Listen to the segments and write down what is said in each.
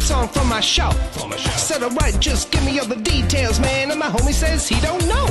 song for my show. Said, alright, just give me all the details, man. And my homie says he don't know.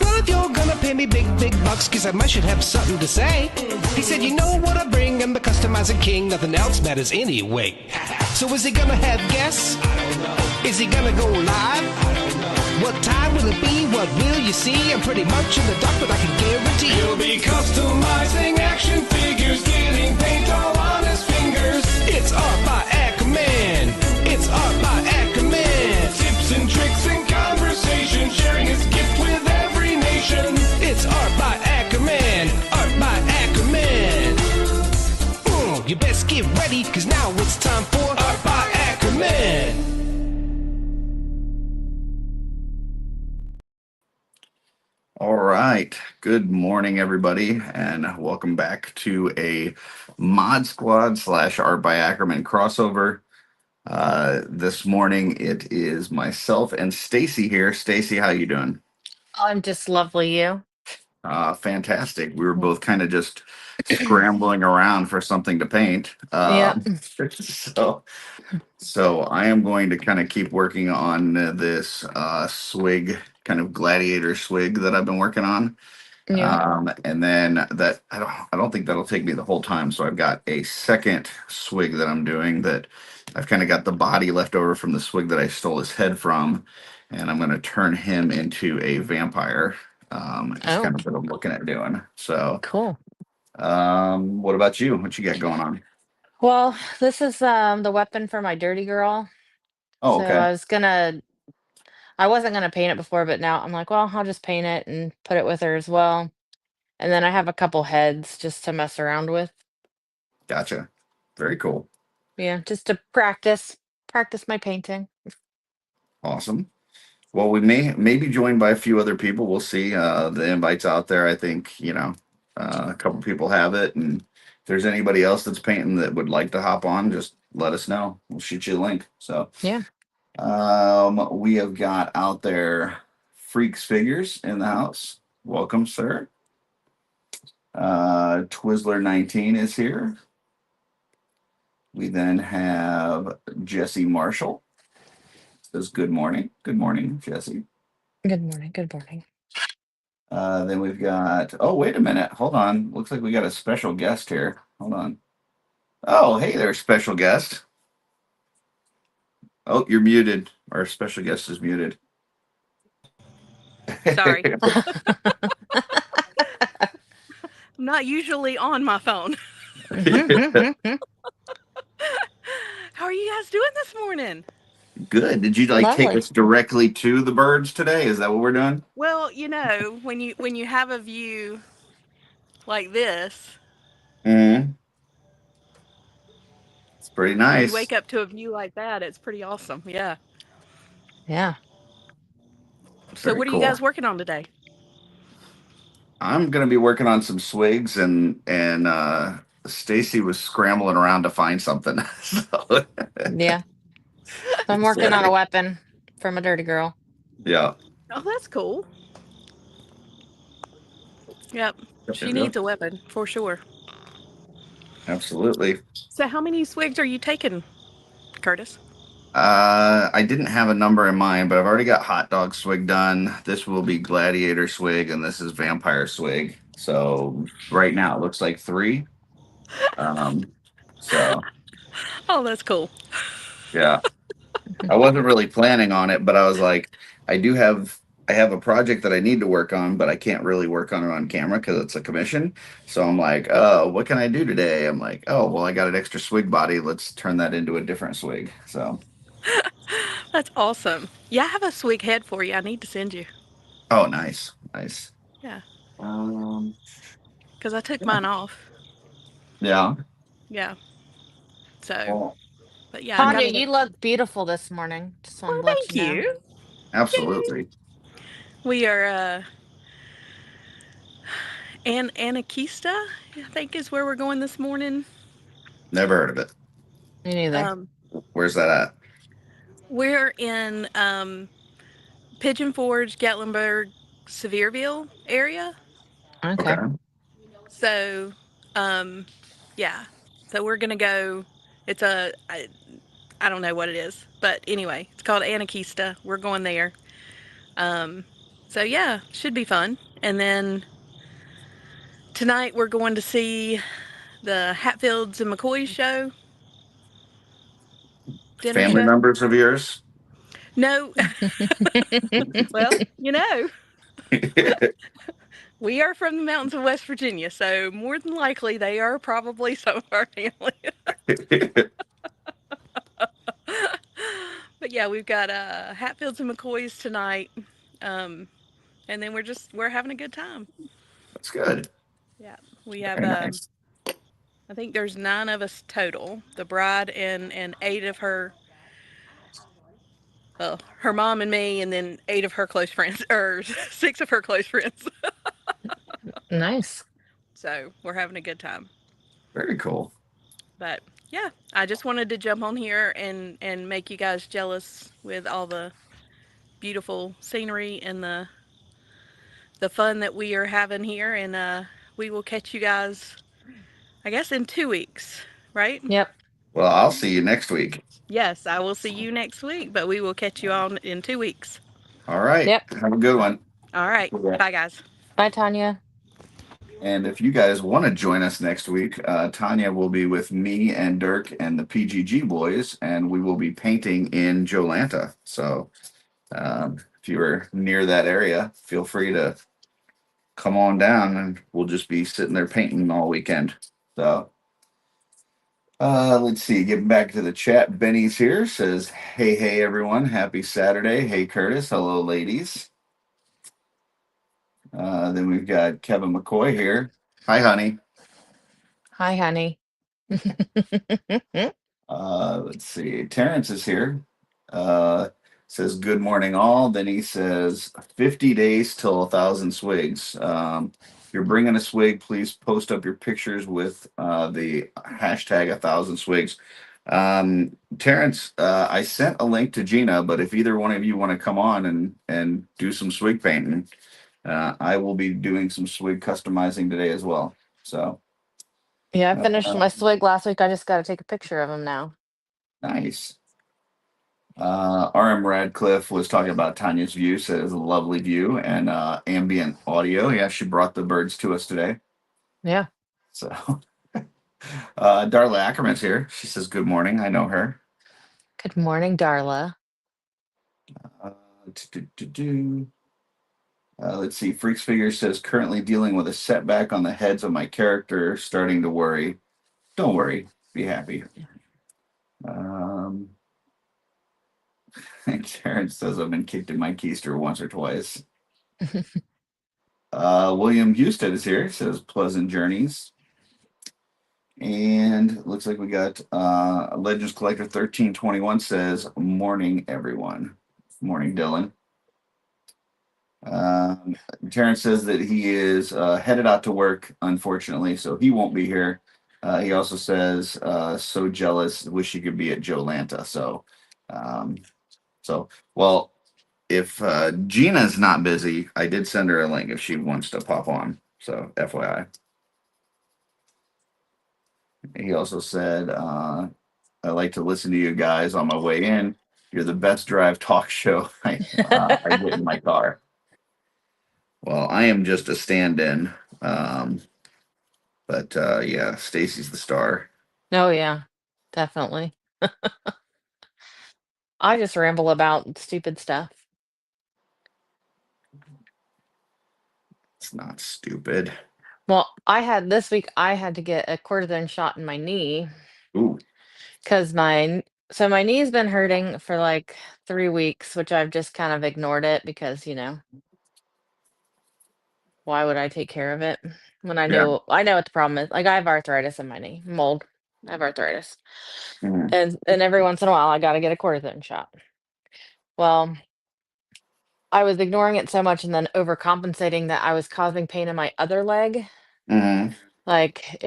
Well, if you're gonna pay me big bucks, cause I might should have something to say. He said, you know what I bring, I'm the customizing king, nothing else matters anyway. So is he gonna have guests? I don't know. Is he gonna go live? I don't know. What time will it be? What will you see? I'm pretty much in the dark, but I can guarantee he'll be customizing action figures, getting paint all on his fingers. It's art by Akerman. It's art by Akerman. Tips and tricks and conversation, sharing his gift with every nation. It's art by Akerman. Art by Akerman. You best get ready, cause now it's time for Art by Akerman. All right. Good morning, everybody, and welcome back to a Mod Squad / Art by Akerman crossover. This morning it is myself and Stacy here. Stacy, how you doing? I'm just lovely, you. Fantastic. We were both kind of just scrambling around for something to paint. Yeah. So I am going to kind of keep working on this swig, kind of gladiator swig that I've been working on. Yeah. And then that I don't think that'll take me the whole time. So I've got a second swig that I'm doing that I've kind of got the body left over from the swig that I stole his head from, and I'm going to turn him into a vampire. It's kind of what I'm looking at doing. So cool. What about you? What you got going on? Well, this is the weapon for my dirty girl. Oh, okay. I wasn't gonna paint it before, but now I'm like, well, I'll just paint it and put it with her as well. And then I have a couple heads just to mess around with. Gotcha. Very cool. Yeah, just to practice my painting. Awesome. Well, we may be joined by a few other people. We'll see. The invite's out there. I think, a couple people have it. And if there's anybody else that's painting that would like to hop on, just let us know. We'll shoot you a link. So yeah. We have got out there Freaks Figures in the house. Welcome, sir. Twizzler 19 is here. We then have Jesse Marshall. Says good morning. Good morning, Jesse. Good morning. Good morning. Then we've got, oh, wait a minute. Hold on. Looks like we got a special guest here. Hold on. Oh, hey there, special guest. Oh, you're muted. Our special guest is muted. Sorry. I'm not usually on my phone. How are you guys doing this morning? Good. Did you take us directly to the birds today? Is that what we're doing? Well, when you have a view like this, it's pretty nice. You wake up to a view like that, it's pretty awesome. Yeah. Yeah. So what are you guys working on today? I'm gonna be working on some swigs, and Stacy was scrambling around to find something. So. Yeah. I'm working on a weapon from a dirty girl. Yeah. Oh, that's cool. Yep. She needs a weapon for sure. Absolutely. So how many swigs are you taking, Curtis? I didn't have a number in mind, but I've already got hot dog swig done. This will be gladiator swig, and this is vampire swig. So right now it looks like 3. So. Oh, that's cool. Yeah. I wasn't really planning on it, but I was like, I have a project that I need to work on, but I can't really work on it on camera because it's a commission. So I'm like, oh, what can I do today? I'm like, oh, well, I got an extra swig body. Let's turn that into a different swig. So that's awesome. Yeah, I have a swig head for you. I need to send you. Oh, nice. Yeah. Because I took mine off. Yeah. Yeah. So, but yeah. Tanya, you look beautiful this morning. Just want to let you know. Thank you. Absolutely. We are Anakista, I think is where we're going this morning. Never heard of it. Me neither. Where's that at? We're in Pigeon Forge, Gatlinburg, Sevierville area. Okay. So, yeah. So we're gonna go. It's I don't know what it is, but anyway, it's called Anarchista. We're going there. Um, so yeah, should be fun. And then tonight we're going to see the Hatfields and McCoys show, dinner Family show. members of yours? No, well, we are from the mountains of West Virginia, so more than likely they are probably some of our family. But yeah, we've got Hatfields and McCoys tonight, um, and then we're having a good time. That's good. Yeah, we have. Very nice. I think there's 9 of us total. The bride and 8 of her mom and me, and then 8 of her close friends, or 6 of her close friends. Nice. So we're having a good time. Very cool. But yeah, I just wanted to jump on here and make you guys jealous with all the beautiful scenery and the fun that we are having here. And we will catch you guys, I guess, in 2 weeks, right? Yep. Well, I'll see you next week. Yes, I will see you next week, but we will catch you on in 2 weeks. All right. Yep. Have a good one. All right. Yeah. Bye, guys. Bye, Tanya. And if you guys want to join us next week, Tanya will be with me and Dirk and the PGG boys, and we will be painting in Jolanta. So if you are near that area, feel free to come on down, and we'll just be sitting there painting all weekend. So let's see, getting back to the chat. Benny's here, says, hey, everyone. Happy Saturday. Hey, Curtis. Hello, ladies. Then we've got Kevin McCoy here. Hi, honey. Hi, honey. Let's see. Terrence is here. Says good morning all. Then he says 50 days till 1,000 swigs. If you're bringing a swig, please post up your pictures with the hashtag 1,000 swigs. Terrence, I sent a link to Gina, but if either one of you want to come on and do some swig painting, I will be doing some swig customizing today as well. So Yeah, I finished my swig last week. I just got to take a picture of him now. nice. RM Radcliffe was talking about Tanya's view, says a lovely view and ambient audio. Yeah, she brought the birds to us today. Yeah. So Darla Ackerman's here. She says good morning. I know her. Good morning, Darla. Let's see. Freaks Figure says currently dealing with a setback on the heads of my character, starting to worry. Don't worry. Be happy. Terrence says I've been kicked in my keister once or twice. William Husted is here. Says pleasant journeys. And looks like we got Legends Collector 1321 says morning everyone. Morning Dylan. Terrence says that he is headed out to work, unfortunately, so he won't be here. He also says so jealous, wish he could be at Jolanta. Well, if Gina's not busy, I did send her a link if she wants to pop on. So FYI. He also said, I like to listen to you guys on my way in. You're the best drive talk show I get in my car. Well, I am just a stand-in. But yeah, Stacy's the star. Oh, yeah, definitely. I just ramble about stupid stuff. It's not stupid. Well, this week, I had to get a cortisone shot in my knee. Ooh. Because my knee's been hurting for like 3 weeks, which I've just kind of ignored it because, why would I take care of it when I know what the problem is? Like I have arthritis in my knee, mold. I have arthritis. Mhm. And every once in a while I gotta get a cortisone shot. Well, I was ignoring it so much and then overcompensating that I was causing pain in my other leg. Mhm. Like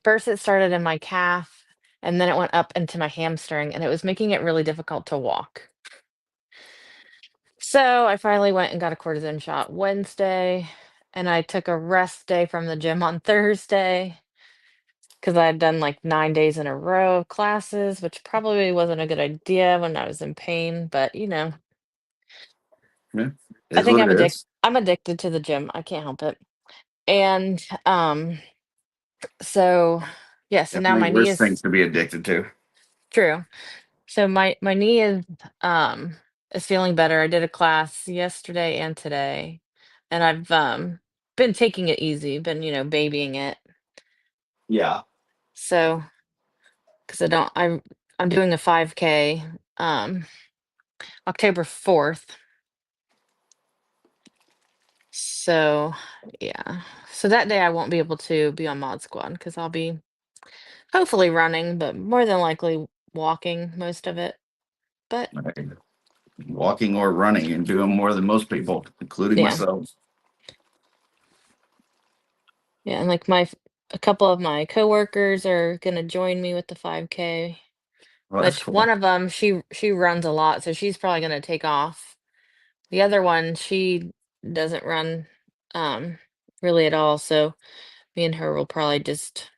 first it started in my calf and then it went up into my hamstring and it was making it really difficult to walk. So I finally went and got a cortisone shot Wednesday, and I took a rest day from the gym on Thursday. because I had done like 9 days in a row of classes, which probably wasn't a good idea when I was in pain. But Yeah, it I is think what it is. I'm addicted to the gym. I can't help it. And so yeah, so now Definitely my knee worse things is to be addicted to. true. So my knee is feeling better. I did a class yesterday and today, and I've been taking it easy, been babying it. Yeah. So because I'm doing a 5K October 4th. So yeah. So that day I won't be able to be on Mod Squad because I'll be hopefully running, but more than likely walking most of it. But Right. Walking or running and doing more than most people, including yeah. myself. Yeah, and like a couple of my coworkers are gonna join me with the 5K, Well, that's which one cool. of them she runs a lot, so she's probably gonna take off. The other one, she doesn't run um really at all, so me and her will probably just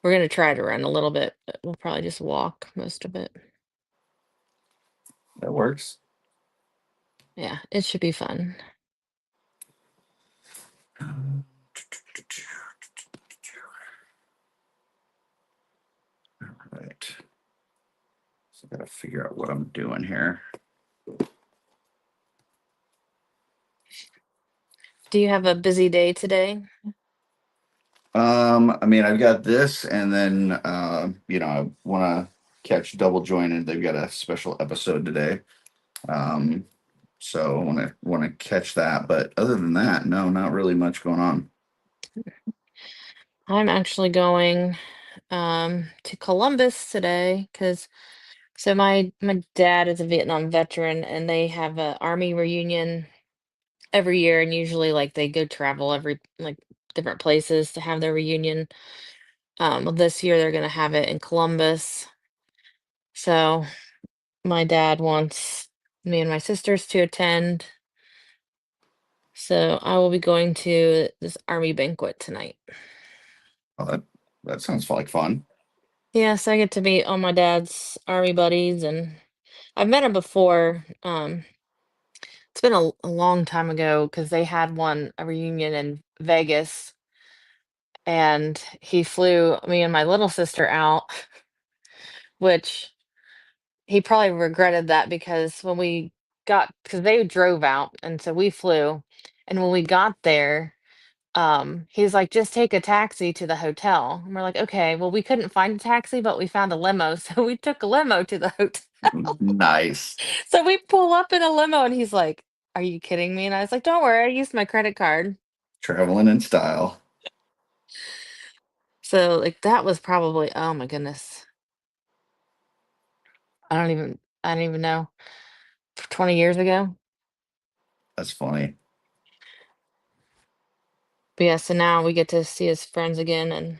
we're gonna try to run a little bit, but we'll probably just walk most of it. That works. Yeah, it should be fun. Right. So I gotta figure out what I'm doing here. Do you have a busy day today? I mean, I've got this, and then I want to catch Double Jointed. They've got a special episode today, um, so I want to catch that. But other than that, no, not really much going on. I'm actually going to Columbus today because so my dad is a Vietnam veteran and they have a army reunion every year, and usually like they go travel every like different places to have their reunion. Well, this year they're gonna have it in Columbus. So my dad wants me and my sisters to attend. So I will be going to this army banquet tonight. Oh, that sounds like fun. Yes, I get to meet all my dad's army buddies, and I've met him before. It's been a long time ago because they had a reunion in Vegas, and he flew me and my little sister out, which he probably regretted that because because they drove out, and so we flew, and when we got there, he's like, just take a taxi to the hotel. And we're like, okay, well, we couldn't find a taxi, but we found a limo, so we took a limo to the hotel. Nice. So we pull up in a limo, and he's like, are you kidding me? And I was like, don't worry, I used my credit card. Traveling in style. So like that was probably, oh my goodness. I don't even know. 20 years ago. That's funny. But yeah, so now we get to see his friends again, and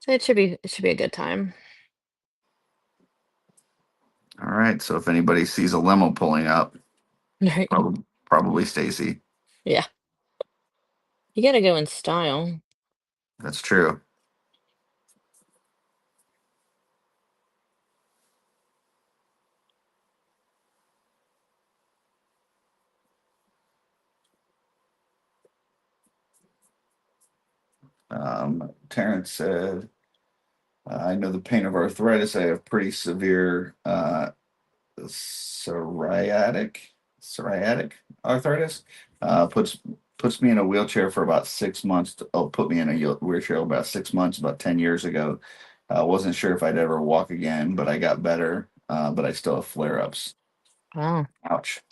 so it should be a good time. All right. So if anybody sees a limo pulling up, Right. probably Stacy. Yeah. You gotta go in style. That's true. Terrence said, I know the pain of arthritis. I have pretty severe psoriatic psoriatic arthritis. Puts me in a wheelchair for about 6 months. Put me in a wheelchair about 6 months, about 10 years ago. Wasn't sure if I'd ever walk again, but I got better. But I still have flare ups. Oh. Ouch.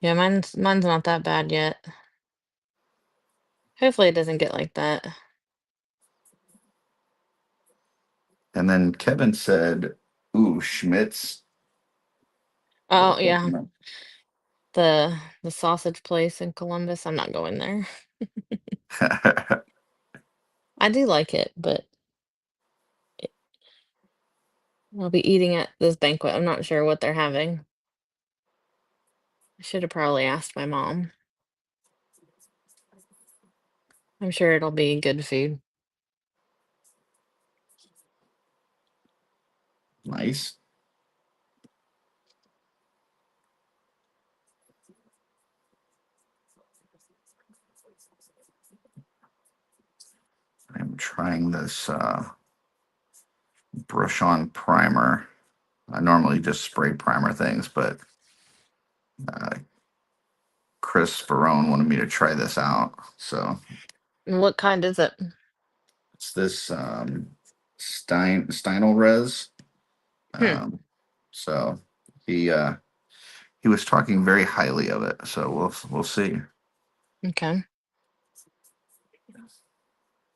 Yeah, mine's not that bad yet. Hopefully it doesn't get like that. And then Kevin said, "Ooh, Schmitz." Oh yeah. The sausage place in Columbus. I'm not going there. I do like it, but I'll be eating at this banquet. I'm not sure what they're having. I should have probably asked my mom. I'm sure it'll be good food. Nice. I'm trying this brush on primer. I normally just spray primer things, but uh, Chris Ferrone wanted me to try this out. So What kind is it? it's this Steinel Res. Hmm. So he was talking very highly of it. So we'll see. Okay.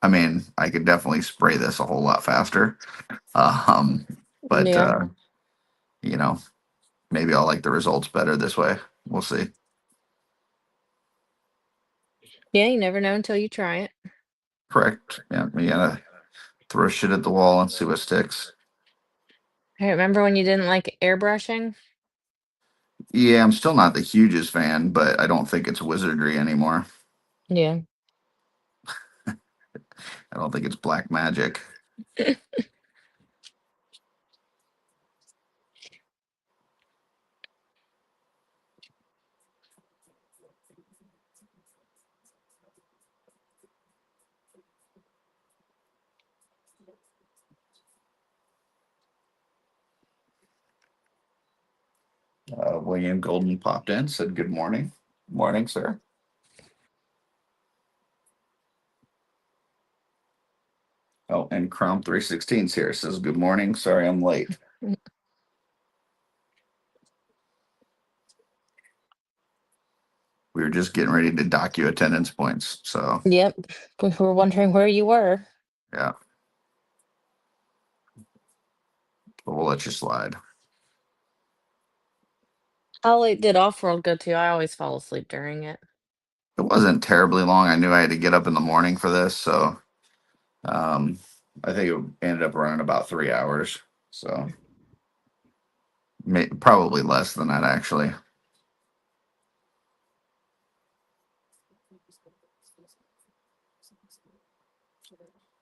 I mean, I could definitely spray this a whole lot faster. Um, but Yeah. you know, maybe I'll like the results better this way. We'll see. Yeah, you never know until you try it. Correct. Yeah, we gotta throw shit at the wall and see what sticks. Hey, remember when you didn't like airbrushing? Yeah, I'm still not the hugest fan, but I don't think it's wizardry anymore. Yeah. I don't think it's black magic. William Golden popped in, said good morning. Morning, sir. Oh, and Chrome 316's here. Says good morning. Sorry I'm late. We were just getting ready to dock you attendance points. So Yep. We were wondering where you were. yeah, but we'll let you slide. How late did Off-World go to? I always fall asleep during it. It wasn't terribly long. I knew I had to get up in the morning for this, so I think it ended up running about 3 hours. So probably less than that actually.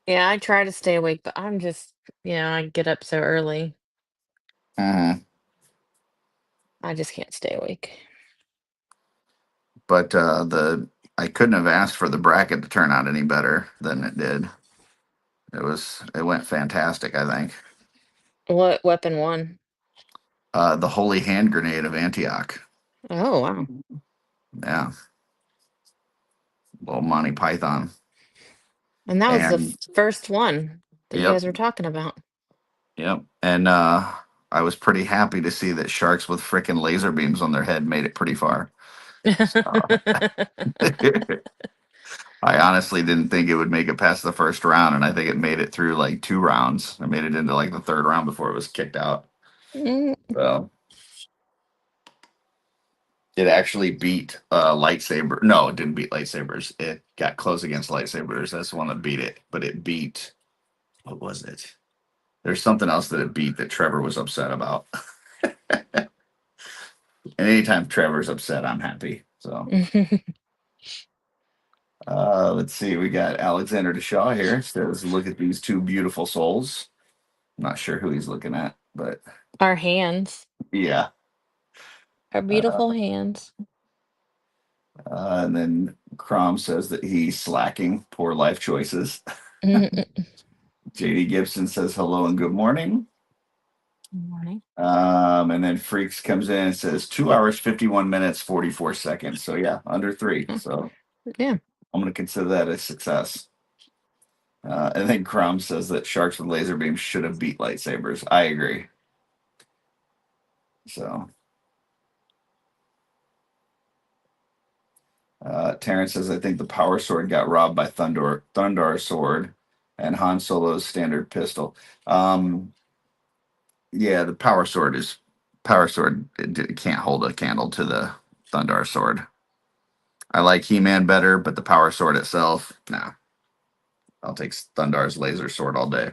Yeah, I try to stay awake, but I'm just, I get up so early. Mhm. I just can't stay awake. But the I couldn't have asked for the bracket to turn out any better than it did. It went fantastic, I think. What weapon won? The holy hand grenade of Antioch. Oh, wow. Yeah, little Monty Python. And that was the And first one that you yep, guys were talking about. yep. And I was pretty happy to see that sharks with freaking laser beams on their head made it pretty far. So, I honestly didn't think it would make it past the first round, and I think it made it through like 2 rounds. I made it into like the third round before it was kicked out. Mm, So it actually beat lightsaber. No, it didn't beat lightsabers. It got close against lightsabers. That's the one that beat it. But it beat, what was it? There's something else that it beat that Trevor was upset about. And anytime Trevor's upset, I'm happy. So let's see. We got Alexander Deshaw here. Says, look at these two beautiful souls. I'm not sure who he's looking at, but Our hands. yeah. Our Uh, beautiful hands. and then Crom says that he's slacking. Poor life choices. Good JD Gibson says hello and good morning. morning. And then Freaks comes in and says 2 hours, 51 minutes, 44 seconds. So yeah, under 3. Oh, So yeah. I'm going to consider that a success. And then Crom says that sharks with laser beams should have beat lightsabers. I agree. So Terrence says, I think the power sword got robbed by Thundar's sword and Han Solo's standard pistol. Yeah, the power sword. It can't hold a candle to the Thundar sword. I like He-Man better, but the power sword itself, nah. I'll take Thundar's laser sword all day.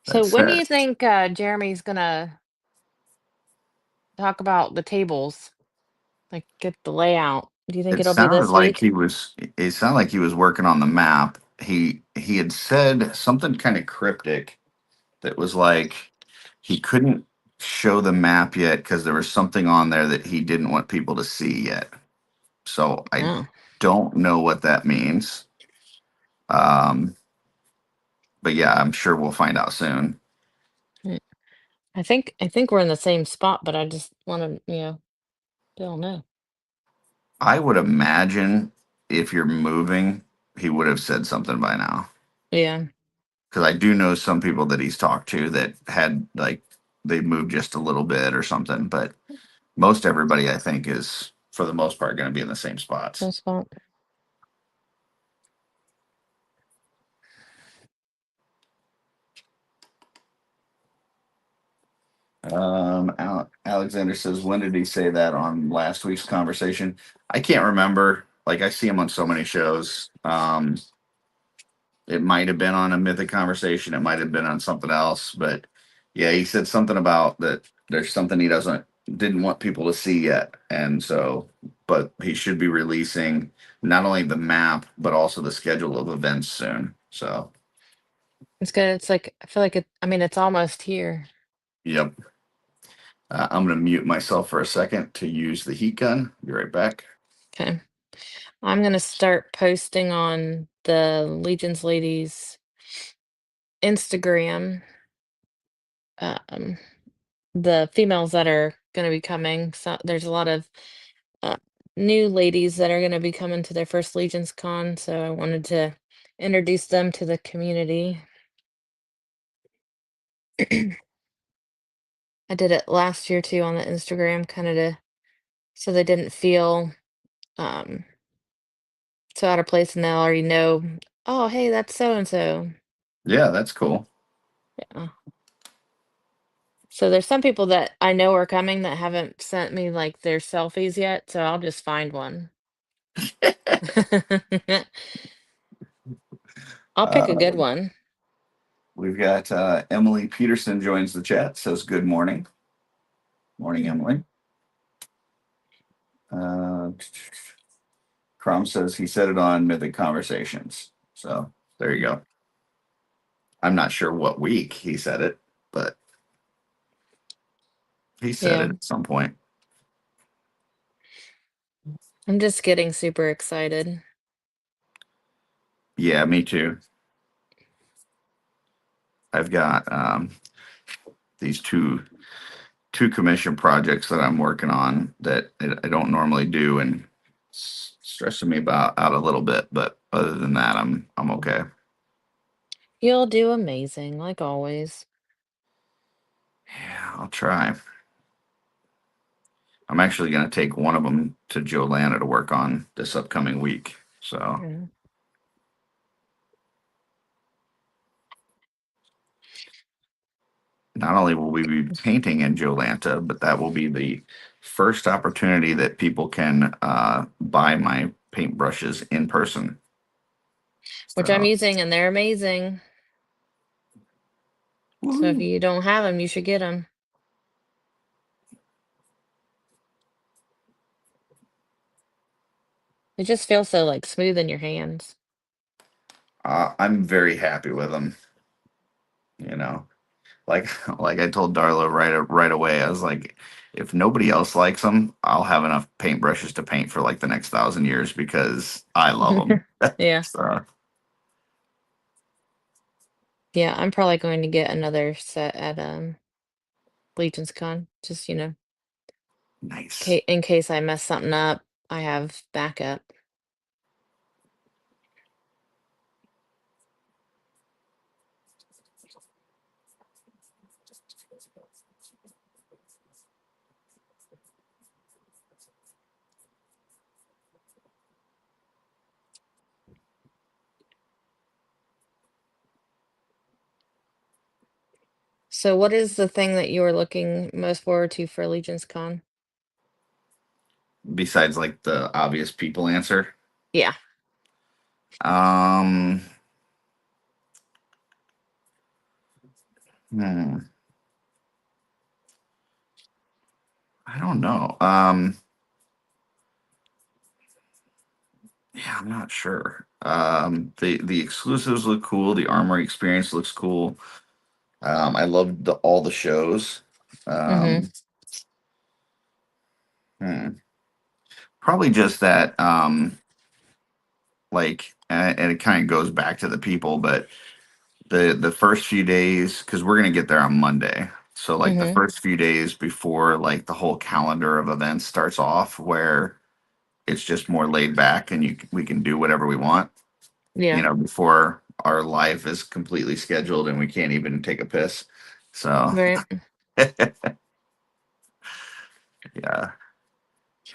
So That when do said, you think Jeremy's gonna talk about the tables, like get the layout. Do you think It it'll be sounded this like week? he was. It sounded like he was working on the map. He had said something kind of cryptic that was like he couldn't show the map yet because there was something on there that he didn't want people to see yet. So I Oh, don't know what that means. Um, but yeah, I'm sure we'll find out soon. mm. I think we're in the same spot, but I just want to, don't know. I would imagine if you're moving, he would have said something by now. Yeah, Because I do know some people that he's talked to that had like they moved just a little bit or something, but most everybody I think is for the most part going to be in the same spots. same spot. Alexander says, when did he say that on last week's conversation? I can't remember. Like I see him on so many shows. It might have been on a Mythic conversation. It might have been on something else, but yeah, he said something about that. There's something he didn't want people to see yet, and so, but he should be releasing not only the map but also the schedule of events soon. So, It's good. It's like I feel like it. I mean, it's almost here. yep. I'm gonna mute myself for a second to use the heat gun. Be right back. Okay, I'm gonna start posting on the Legion's Ladies Instagram. Um, the females that are gonna be coming. So there's a lot of uh, new ladies that are gonna be coming to their first Legion's Con. So I wanted to introduce them to the community. I did it last year too on the Instagram, kind of to so they didn't feel um so out of place and they already know, oh hey, that's so and so. Yeah, that's cool. Yeah. So there's some people that I know are coming that haven't sent me like their selfies yet, so I'll just find one. I'll pick a good Um, one. we've got Emily Peterson joins the chat. Says good morning. Morning, Emily. Uh, Crom says he said it on Mythic Conversations. So there you go. I'm not sure what week he said it, but he said Yeah. it at some point. I'm just getting super excited. Yeah, me too. I've got these two commission projects that I'm working on that I don't normally do, and it's stressing me about out a little bit. But other than that, I'm okay. You'll do amazing, like always. Yeah, I'll try. I'm actually going to take one of them to Joanna to work on this upcoming week. So Yeah. not only will we be painting in Jolanta, but that will be the first opportunity that people can buy my paintbrushes in person. Which I'm So, using and they're amazing. So if woo-hoo. you don't have them, you should get them. It just feels so like smooth in your hands. I'm very happy with them. You know, like like I told Darla right away, I was like, if nobody else likes them, I'll have enough paintbrushes to paint for like the next 1,000 years because I love them. Yeah. So Yeah, I'm probably going to get another set at Legion's Con. Just, nice. in case I mess something up, I have backup. So what is the thing that you are looking most forward to for Legion's Con? Besides like the obvious people answer. Yeah. Um, hmm. I don't know. Yeah, I'm not sure. The exclusives look cool. The Armory experience looks cool. I loved all the shows. Mhm. Um, hmm, Probably just that. And it kind of goes back to the people, but the first few days, because we're gonna get there on Monday. So like the Mhm. first few days before like the whole calendar of events starts off, where it's just more laid back and we can do whatever we want. Yeah. Before our life is completely scheduled and we can't even take a piss. So Right. yeah,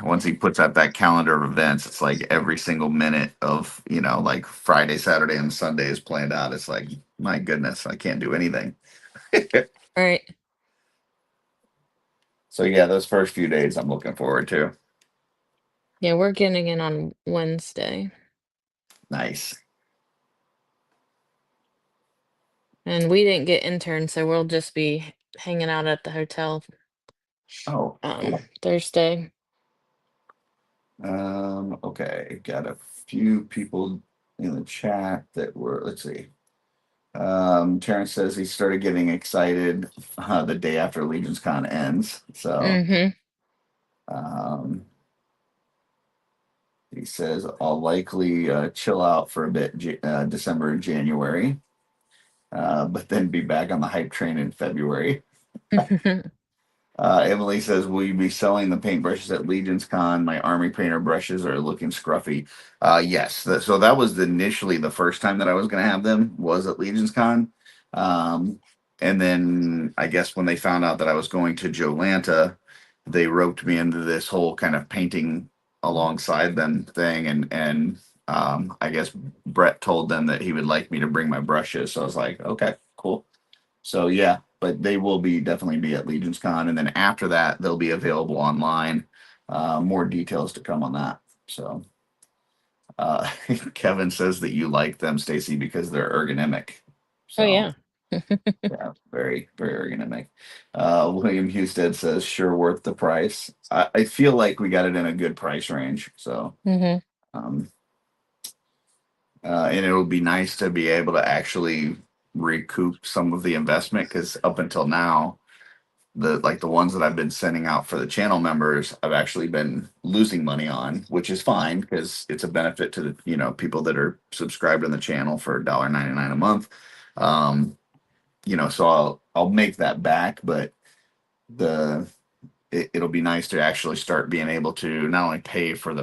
once he puts out that calendar of events, it's like every single minute of like Friday, Saturday, and Sunday is planned out. It's like, my goodness, I can't do anything. Right. So yeah, those first few days I'm looking forward to. Yeah, we're getting in on Wednesday, Nice. and we didn't get interns, so we'll just be hanging out at the hotel Oh, cool. Thursday. Okay, got a few people in the chat that were, let's see. Terrence says he started getting excited the day after Legion's Con ends. So Mhm. um, he says I'll likely chill out for a bit, December and January, but then be back on the hype train in February. Emily says, "Will you be selling the paintbrushes at Legion's Con? My army painter brushes are looking scruffy." Yes. So that was initially the first time that I was going to have them was at Legion's Con. Um, and then I guess when they found out that I was going to Jolanta, they roped me into this whole kind of painting alongside them thing. And I guess Brett told them that he would like me to bring my brushes. So I was like, okay, cool. So yeah, but they will be definitely be at Legion's Con, and then after that they'll be available online. More details to come on that. So uh, Kevin says that you like them, Stacy, because they're ergonomic. Oh So yeah. yeah, very very ergonomic. William Husted says sure worth the price. I feel like we got it in a good price range. So Mhm. um, and it would be nice to be able to actually recoup some of the investment because up until now the ones that I've been sending out for the channel members, I've actually been losing money on, which is fine because it's a benefit to the people that are subscribed on the channel for $1.99 a month. Um, so I'll make that back, but the it'll be nice to actually start being able to not only pay for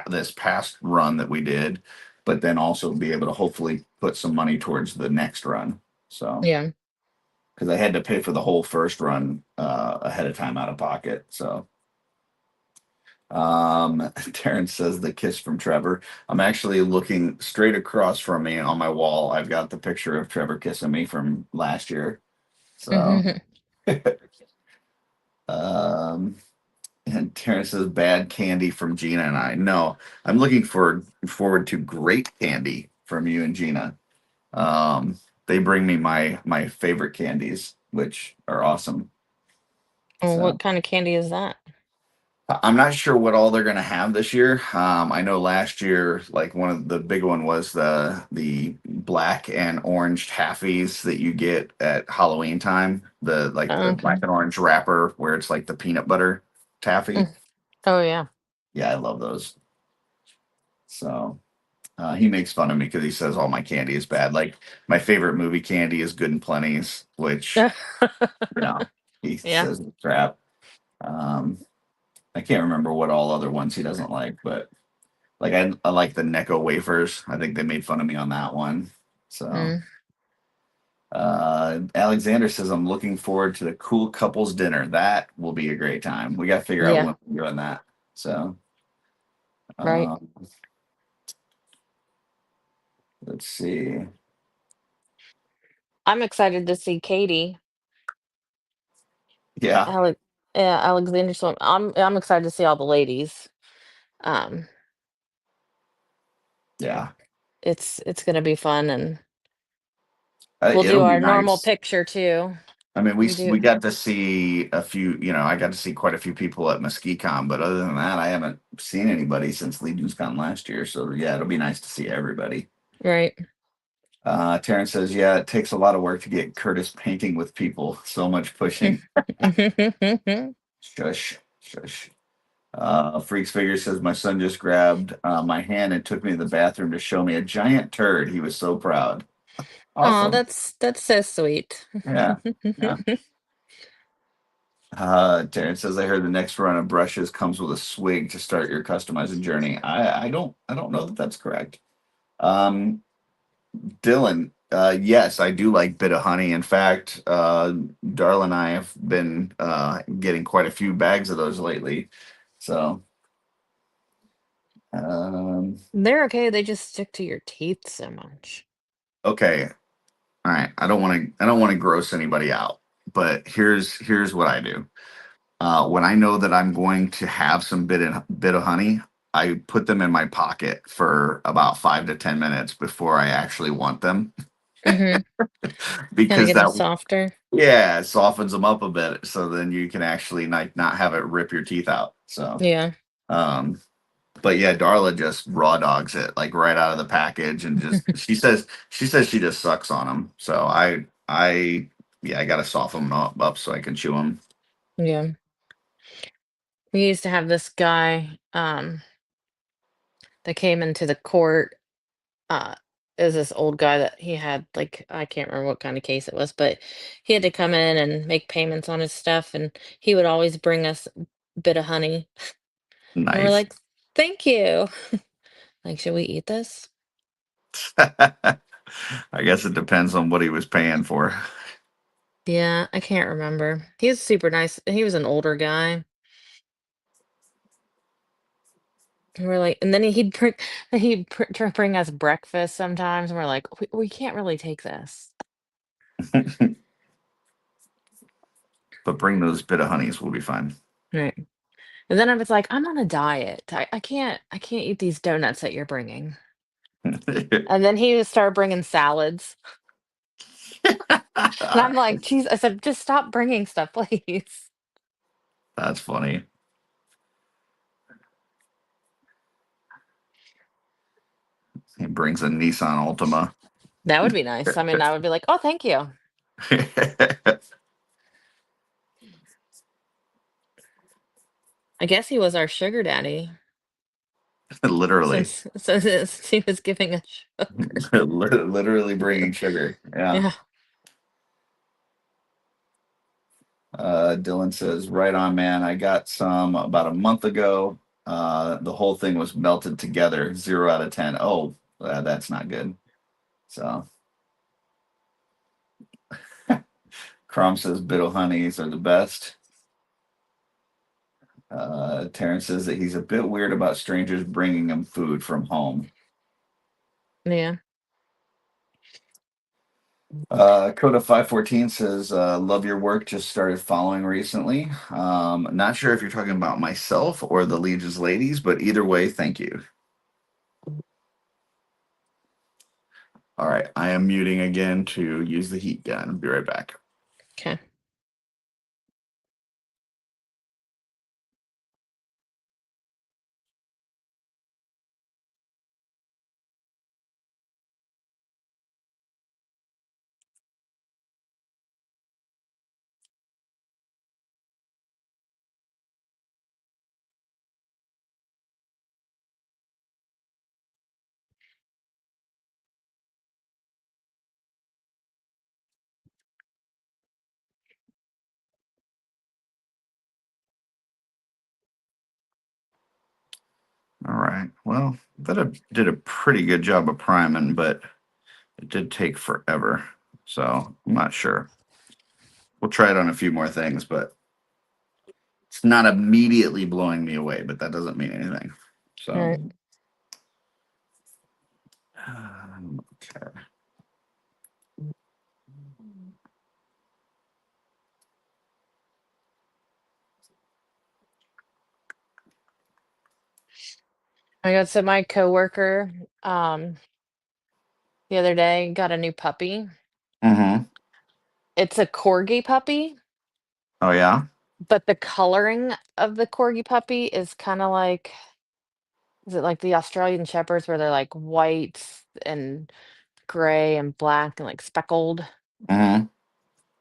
this past run that we did, but then also be able to hopefully put some money towards the next run. So Yeah. because I had to pay for the whole first run ahead of time out of pocket. So Terrence says the kiss from Trevor. I'm actually looking straight across from me on my wall. I've got the picture of Trevor kissing me from last year. So Mhm. um and Terrence says bad candy from Gina and I. No, I'm looking forward to great candy from you and Gina. They bring me my favorite candies, which are awesome. Oh, So what kind of candy is that? I'm not sure what all they're gonna have this year. I know last year, like one of the big one was the black and orange taffies that you get at Halloween time. The like the black Okay. and orange wrapper where it's like the peanut butter taffy. Mm. Oh yeah. Yeah, I love those. So he makes fun of me because he says all my candy is bad. Like my favorite movie candy is Good and Plenty's, which you know he Yeah. says is crap. Um, I can't remember what all other ones he doesn't like, but like I like the Necco wafers. I think they made fun of me on that one. So Mm. Alexander says I'm looking forward to the cool couples dinner. That will be a great time. We got to figure out Yeah. when we're doing that. So Right. um, let's see. I'm excited to see Katie. Yeah, Alec Yeah, Alexander Swim. I'm excited to see all the ladies. Um, yeah. it's gonna be fun, and we'll do It'll be our normal nice. picture too. I mean, We do. we got to see a few. I got to see quite a few people at MesquiCon, but other than that, I haven't seen anybody since LegionsCon last year. So yeah, it'll be nice to see everybody. Right. Terrence says, "Yeah, it takes a lot of work to get Curtis painting with people. So much pushing." Shush, shush. Freaks Figure says, "My son just grabbed my hand and took me to the bathroom to show me a giant turd. He was so proud." Oh, Awesome. that's so sweet. Yeah. Yeah. Terrence says, "I heard the next run of brushes comes with a swig to start your customizing journey." I don't know that that's correct. Um, Dylan, yes, I do like Bit of Honey. In fact, Darla and I have been getting quite a few bags of those lately. So, um, They're okay. They just stick to your teeth so much. okay, all right. I don't want to gross anybody out, but here's what I do. When I know that I'm going to have some bit of honey, I put them in my pocket for about 5 to 10 minutes before I actually want them, Mm-hmm. Kind of because get them that softer. yeah it softens them up a bit, so then you can actually not have it rip your teeth out. So, Yeah. um, but yeah, Darla just raw dogs it like right out of the package, and just she says she just sucks on them. So I yeah, I gotta soften them up so I can chew them. Yeah. We used to have this guy that came into the court. Is this old guy that he had, like, I can't remember what kind of case it was, but he had to come in and make payments on his stuff, and he would always bring us a bit of honey. And we're Nice. like, thank you. Like, should we eat this? I guess it depends on what he was paying for. Yeah, I can't remember. He was super nice. He was an older guy. And we're like, and then bring us breakfast sometimes, and we're like, we can't really take this. But bring those bit of honeys, we'll be fine. Right. And then I was like, I'm on a diet. I can't eat these donuts that you're bringing. And then he would start bringing salads. And I'm like, geez, I said, just stop bringing stuff, please. That's funny. He brings a Nissan Altima. That would be nice. I mean, I would be like, oh, thank you. I guess he was our sugar daddy Literally. since he was giving us sugar. Literally bringing sugar. Yeah. Yeah. Dylan says, "Right on, man. I got some about a month ago. The whole thing was melted together. 0 out of 10. Oh, that's not good." So, Crom says, "Biddle honeys are the best." Terrence says that he's a bit weird about strangers bringing him food from home. Yeah. Coda 514 says, "Love your work. Just started following recently. Not sure if you're talking about myself or the Legion's ladies, but either way, thank you." All right, I am muting again to use the heat gun. I'll be right back. Okay. All right. Well, did a pretty good job of priming, but it did take forever. So I'm not sure. We'll try it on a few more things, but it's not immediately blowing me away, but that doesn't mean anything. All So, right. okay. I got so my coworker um the other day got a new puppy. Mm-hmm. It's a corgi puppy, Oh yeah. but the coloring of the corgi puppy is kind of like, is it like the Australian Shepherds where they're like white and gray and black and like speckled? Hmm.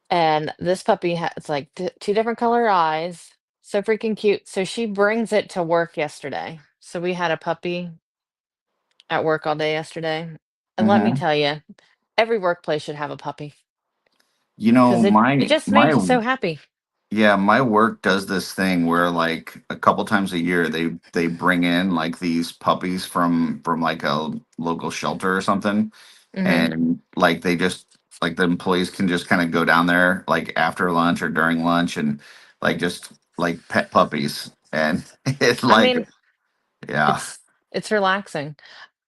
And this puppy has like two different color eyes. So freaking cute. So she brings it to work yesterday. So we had a puppy at work all day yesterday. And let me Hmm. tell you, every workplace should have a puppy You know, because it my just made you so happy. yeah, my work does this thing where like a couple times a year they bring in like these puppies from like a local shelter or something, Hmm. and like they just like the employees can just kind of go down there like after lunch or during lunch and like just like pet puppies and it's I like mean, yeah, it's relaxing.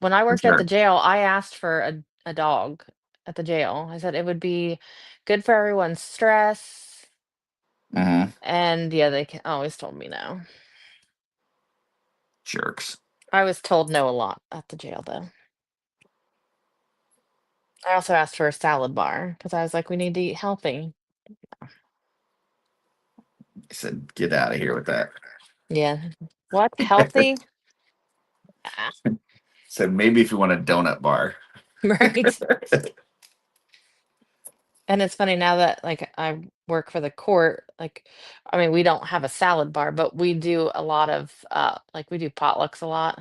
When I for worked at the sure. jail, I asked for a dog at the jail. I said it would be good for everyone's stress. Hmm. And yeah, always told me no. Jerks. I was told no a lot at the jail, though. I also asked for a salad bar because I was like, we need to eat healthy. I said, get out of here with that. Yeah. What? Healthy? Ah, Said maybe if you want a donut bar. right. And it's funny now that like I work for the court, like I mean, we don't have a salad bar, but we do a lot of like we do potlucks a lot,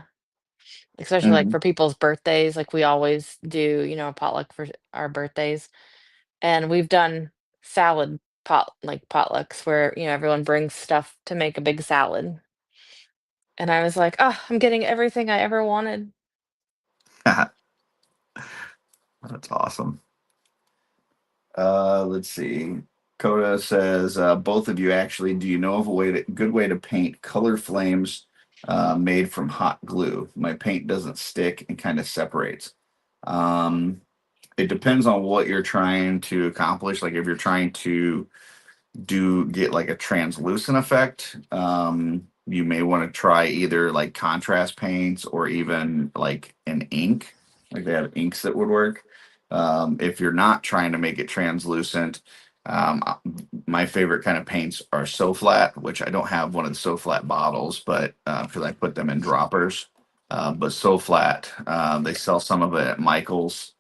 especially like Mhm. for people's birthdays. Like we always do, a potluck for our birthdays. And we've done salad potlucks where, everyone brings stuff to make a big salad. And I was like, "Oh, I'm getting everything I ever wanted." That's awesome. Let's see. Coda says, both of you actually, do you know of a good way to paint color flames made from hot glue? My paint doesn't stick and kind of separates. Um, it depends on what you're trying to accomplish. Like if you're trying to do get like a translucent effect, you may want to try either like contrast paints or even like an ink. Like they have inks that would work. If you're not trying to make it translucent, my favorite kind of paints are so flat, which I don't have one of the so flat bottles, but because I put them in droppers. But so flat, they sell some of it at Michael's.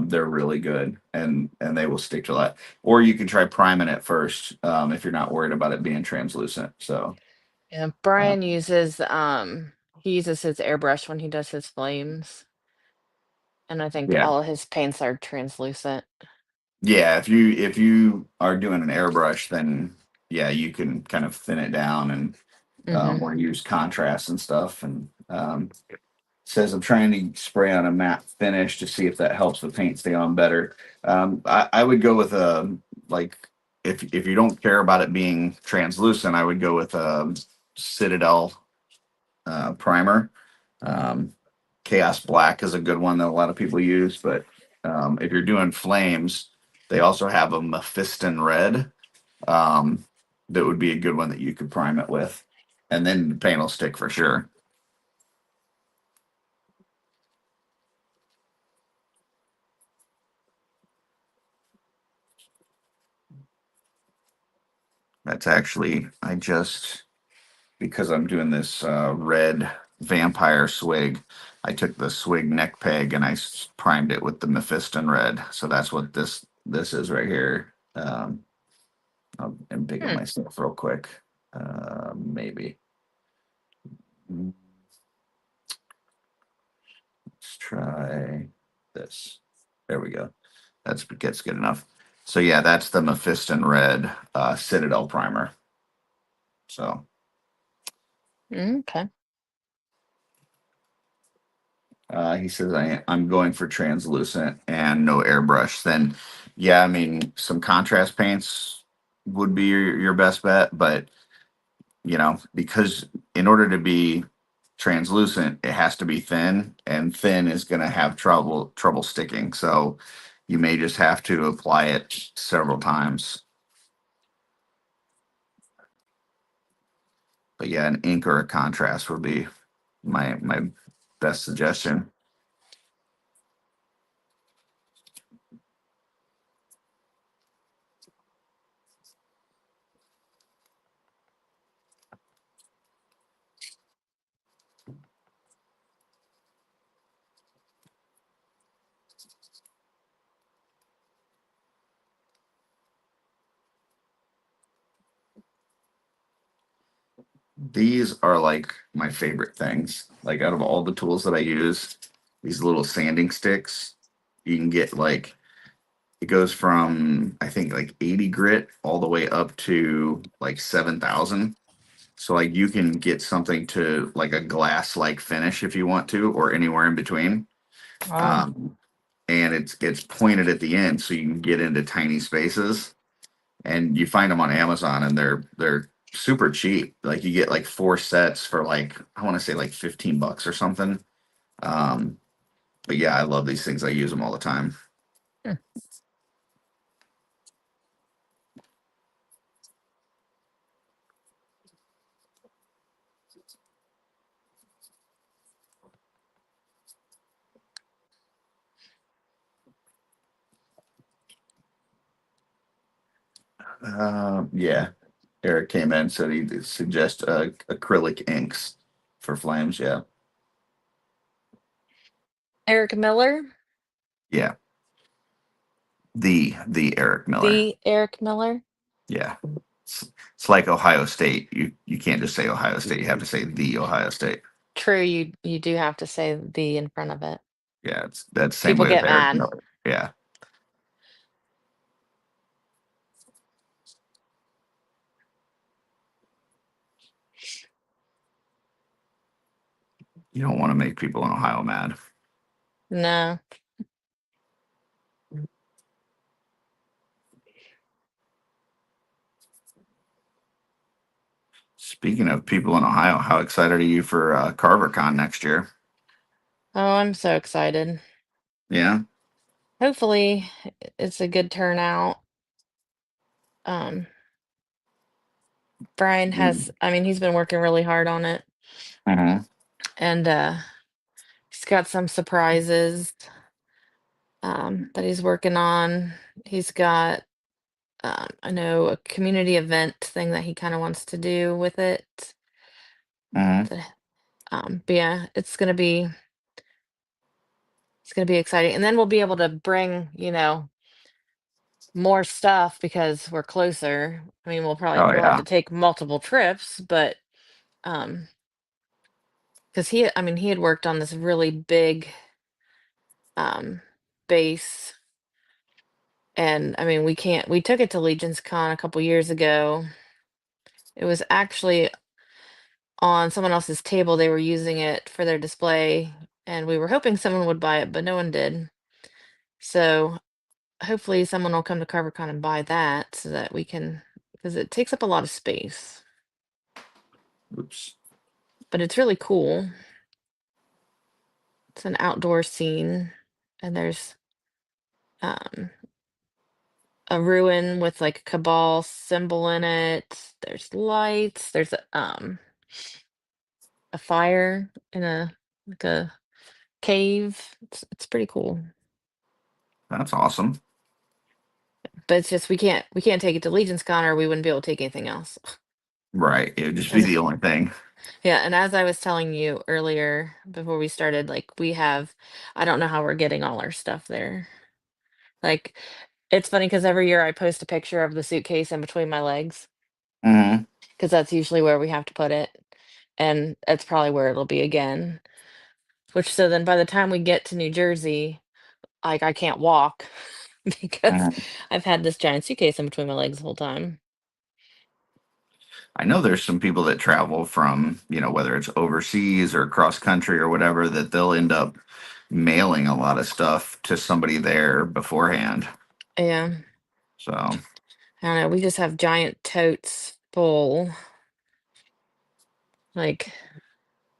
They're really good, and they will stick to that. Or you can try priming it first if you're not worried about it being translucent. So, Yeah, uh, Brian he uses his airbrush when he does his flames, and I think yeah, all of his paints are translucent. yeah. If you are doing an airbrush, then yeah, you can kind of thin it down and Mhm. or use contrast and stuff. And says I'm trying to spray on a matte finish to see if that helps the paint stay on better. I would go with a like if you don't care about it being translucent, I would go with a Citadel primer. Um, Chaos Black is a good one that a lot of people use, but if you're doing flames, they also have a Mephiston Red um, that would be a good one that you could prime it with, and then the paint will stick for sure. That's actually I just because I'm doing this red vampire swig. I took the swig neck peg and primed it with the Mephiston red. So that's what this is right here. I'm digging Hmm. myself real quick. Maybe. Let's try this. There we go. That's gets good enough. So yeah, that's the Mephiston red Citadel primer. So Okay. he says I'm going for translucent and no airbrush. Then yeah, I mean some contrast paints would be your best bet, but because in order to be translucent, it has to be thin, and thin is going to have trouble sticking. So you may just have to apply it several times. But yeah, an ink or a contrast would be my best suggestion. These are like my favorite things. Like out of all the tools that I use, these little sanding sticks, you can get like it goes from I think like 80 grit all the way up to like 7,000. So like you can get something to like a glass like finish if you want to, or anywhere in between. Wow. Um, and it's pointed at the end so you can get into tiny spaces. And you find them on Amazon and they're super cheap. Like you get like 4 sets for like I want to say like $15 or something. Um, but yeah, I love these things. I use them all the time. Hmm. Yeah, Eric came in said he'd suggest acrylic inks for flames. Yeah, Eric Miller, yeah. The Eric Miller. the Eric Miller. Yeah, it's like Ohio State. You can't just say Ohio State. You have to say the Ohio State. True, you do have to say the in front of it. Yeah, it's that's the same People way with get Eric mad. Miller. Yeah. You don't want to make people in Ohio mad. No. Speaking of people in Ohio, how excited are you for CarverCon next year? Oh, I'm so excited. Yeah. Hopefully it's a good turnout. Um, Brian has, I mean, he's been working really hard on it, Mm-hmm. and he's got some surprises that he's working on. He's got, I know, a community event thing that he kind of wants to do with it. Mm-hmm. To, but yeah, it's gonna be exciting, and then we'll be able to bring, more stuff because we're closer. I mean, Oh we'll have yeah. to take multiple trips, but um, because I mean, he had worked on this really big um base, and I mean, we took it to Legion's Con a couple years ago. It was actually on someone else's table. They were using it for their display, and we were hoping someone would buy it, but no one did. So hopefully someone will come to CarverCon and buy that so that we can, because it takes up a lot of space, Oops. but it's really cool. It's an outdoor scene, and there's um a ruin with like a cabal symbol in it. There's lights. There's a fire in a like a cave. It's pretty cool. That's awesome. But it's just we can't take it to Legion's Con or we wouldn't be able to take anything else. Right. It would just be And the only thing. yeah, and as I was telling you earlier before we started, like I don't know how we're getting all our stuff there. Like it's funny because every year I post a picture of the suitcase in between my legs Mm-hmm. because that's usually where we have to put it. And that's probably where it'll be again. Which so then by the time we get to New Jersey, like I can't walk because Mm-hmm. I've had this giant suitcase in between my legs the whole time. I know there's some people that travel from, whether it's overseas or cross country or whatever, that they'll end up mailing a lot of stuff to somebody there beforehand. Yeah. So, I don't know. We just have giant totes full. Like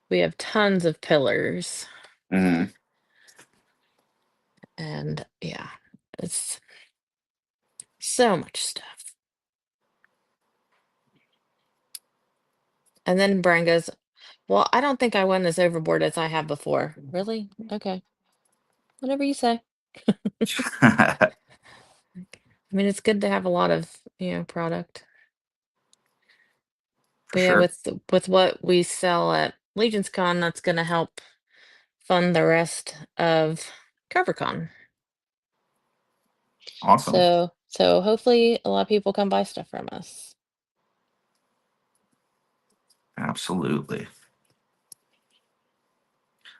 we have tons of pillars. mhm. And yeah, it's so much stuff. And then Brian goes, well, I don't think I went as overboard as I have before. Really? Okay. Whatever you say. I mean, it's good to have a lot of, product. For But yeah, sure. with what we sell at Legion's Con, that's gonna help fund the rest of CoverCon. Awesome. So hopefully a lot of people come buy stuff from us. Absolutely.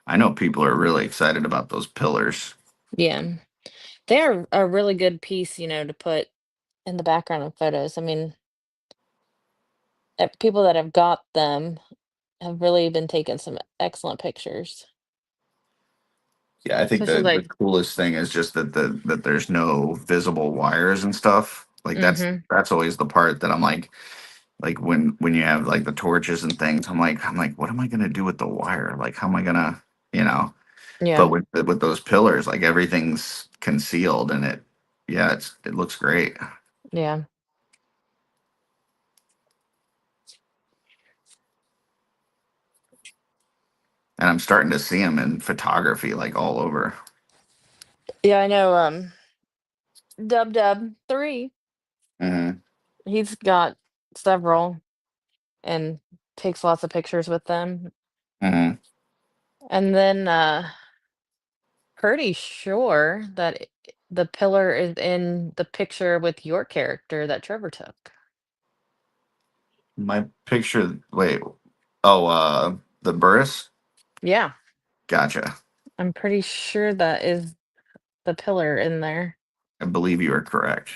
I know people are really excited about those pillars. Yeah. They're a really good piece, to put in the background of photos. I mean, people that have got them have really been taking some excellent pictures. Yeah, I think Especially the like, coolest thing is just that there's no visible wires and stuff. Like mm-hmm. that's always the part that I'm like when you have like the torches and things, I'm like, what am I gonna do with the wire? Like, how am I gonna, you know? But Yeah, with those pillars, like everything's concealed, and yeah, it looks great. yeah. And I'm starting to see them in photography, like all over. Yeah, I know, Dub Dub 3, Hmm. he's got several and takes lots of pictures with them. Hmm. And then, pretty sure that the pillar is in the picture with your character that Trevor took. My picture. Wait. Oh, the Burris. Yeah, Gotcha. I'm pretty sure that is the pillar in there. I believe you are correct.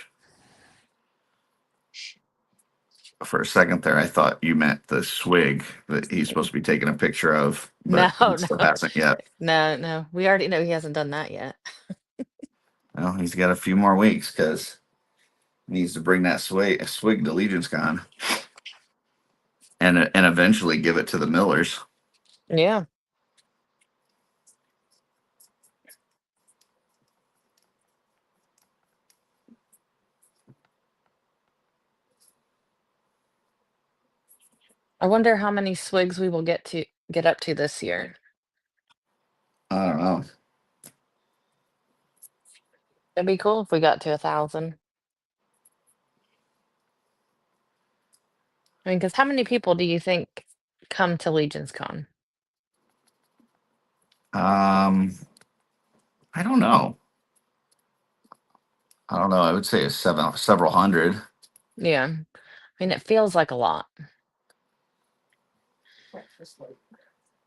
For a second there, I thought you meant the swig that he's supposed to be taking a picture of, No, but he still no, hasn't yet. no. We already know he hasn't done that yet. Well, he's got a few more weeks because he needs to bring that swig to Legion's Con and eventually give it to the Millers. Yeah. I wonder how many swigs we will get up to this year. I don't know. It'd be cool if we got to 1,000. I mean, because how many people do you think come to Legion's Con? Um, I don't know. I don't know. I would say several hundred. Yeah. I mean, it feels like a lot.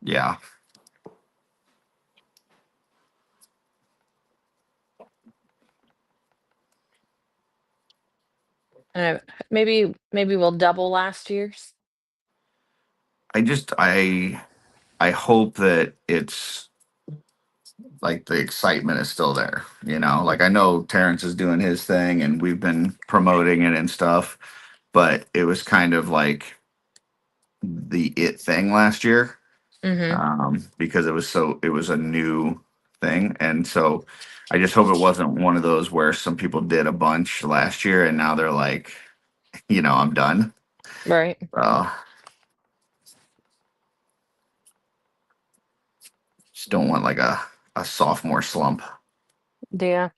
Yeah. Maybe we'll double last year's. I just I hope that it's like the excitement is still there. Like I know Terrence is doing his thing and we've been promoting it and stuff, but it was kind of like the it thing last year, Mm-hmm. because it was a new thing, and so I just hope it wasn't one of those where some people did a bunch last year and now they're like, I'm done. Right. Just don't want like a sophomore slump. Yeah.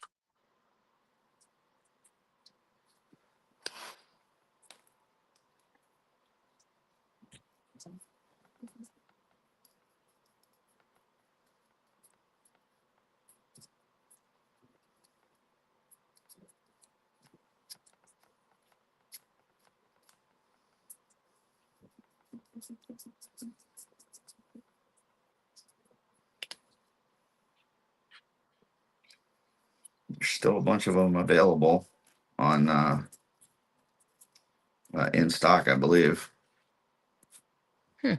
There's still a bunch of them available on in stock, I believe. Hmm.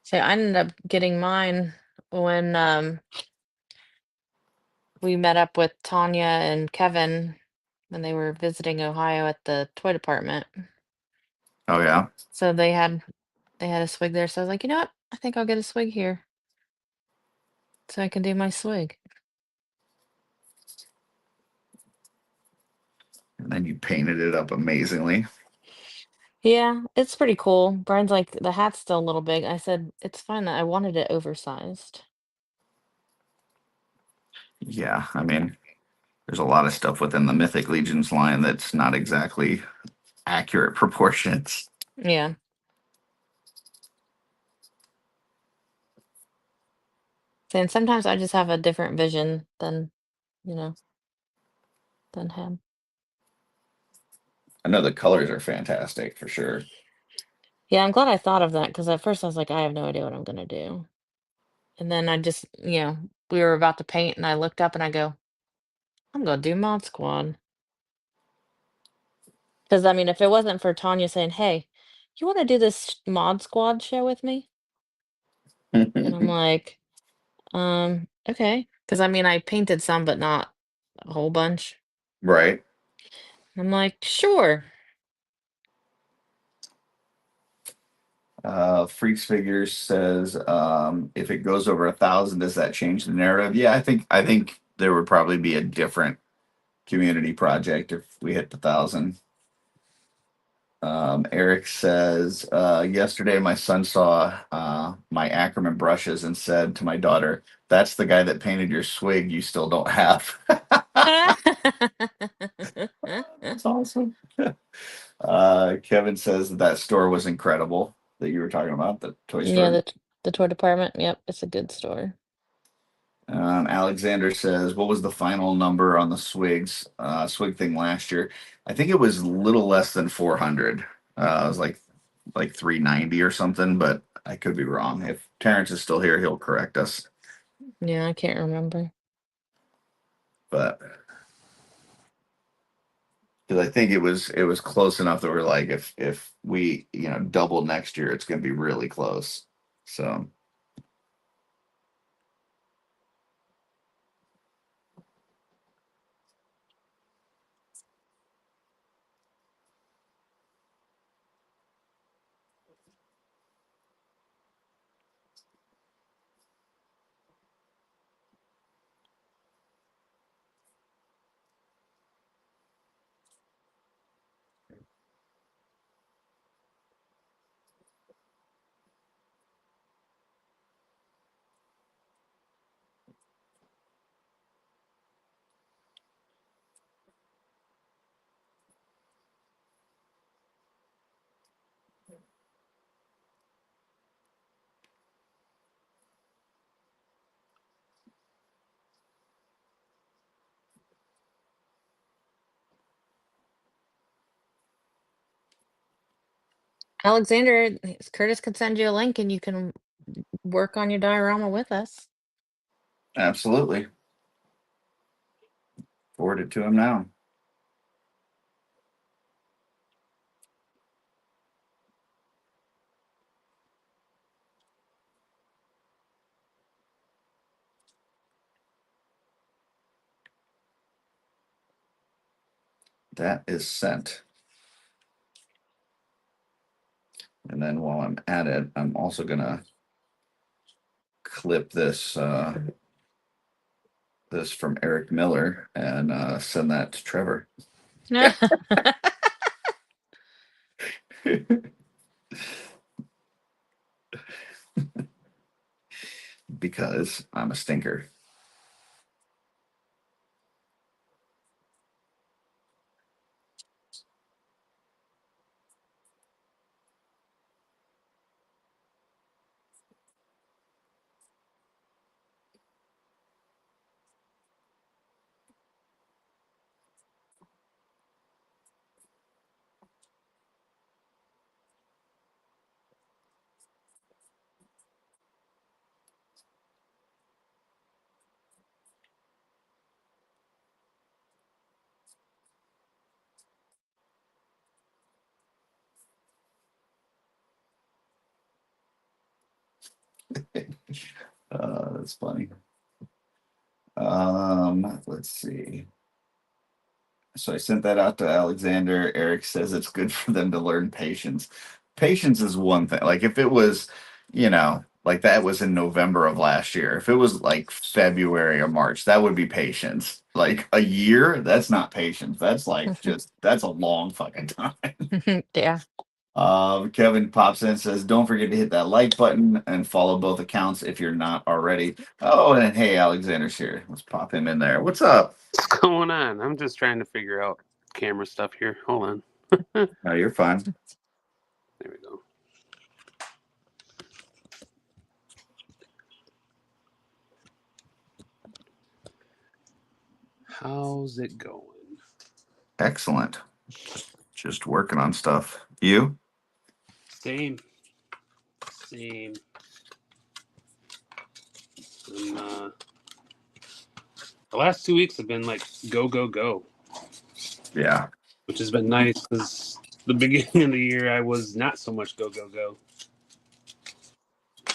So I ended up getting mine when we met up with Tanya and Kevin when they were visiting Ohio at the toy department. Oh yeah. So they had a swig there. So I was like, you know what? I think I'll get a swig here so I can do my swig. And then you painted it up amazingly. Yeah, it's pretty cool. Brian's like, the hat's still a little big. I said, it's fine. I wanted it oversized. Yeah, I mean, there's a lot of stuff within the Mythic Legions line that's not exactly accurate proportions. Yeah. And sometimes I just have a different vision than, you know, than him. I know the colors are fantastic for sure. Yeah, I'm glad I thought of that because at first I was like, I have no idea what I'm gonna do. And then I just, we were about to paint and I looked up and I go, I'm gonna do Mod Squad. Because I mean, if it wasn't for Tanya saying, "Hey, you want to do this Mod Squad show with me?" and I'm like, okay. Because I mean, I painted some, but not a whole bunch. Right. I'm like, sure. Freaks Figures says, if it goes over 1,000, does that change the narrative? Yeah, I think there would probably be a different community project if we hit the 1,000. Eric says, yesterday my son saw my Akerman brushes and said to my daughter, "That's the guy that painted your swig you still don't have." That's awesome. Kevin says that store was incredible that you were talking about, the toy Yeah, store. the toy department. Yep, it's a good store. Alexander says, what was the final number on the swig thing last year? I think it was a little less than 400. It was like 390 or something, but I could be wrong. If Terrence is still here, he'll correct us. Yeah, I can't remember. But because I think it was close enough that we're like, if we double next year, it's going to be really close. So. Alexander, Curtis could send you a link and you can work on your diorama with us. Absolutely. Forward it to him now. That is sent. And then while I'm at it, I'm also going to clip this from Eric Miller and send that to Trevor. Because I'm a stinker. That's funny. Let's see. So I sent that out to Alexander. Eric says it's good for them to learn patience. Patience is one thing. Like if it was, like that was in November of last year. If it was like February or March, that would be patience. Like a year, that's not patience. That's like that's a long fucking time. Yeah. Kevin pops in and says, don't forget to hit that like button and follow both accounts if you're not already. Oh, and hey, Alexander's here. Let's pop him in there. What's up? What's going on? I'm just trying to figure out camera stuff here. Hold on. No, you're fine. There we go. How's it going? Excellent. Just working on stuff. You? Same. And, the last 2 weeks have been like go. Yeah. Which has been nice because the beginning of the year I was not so much go.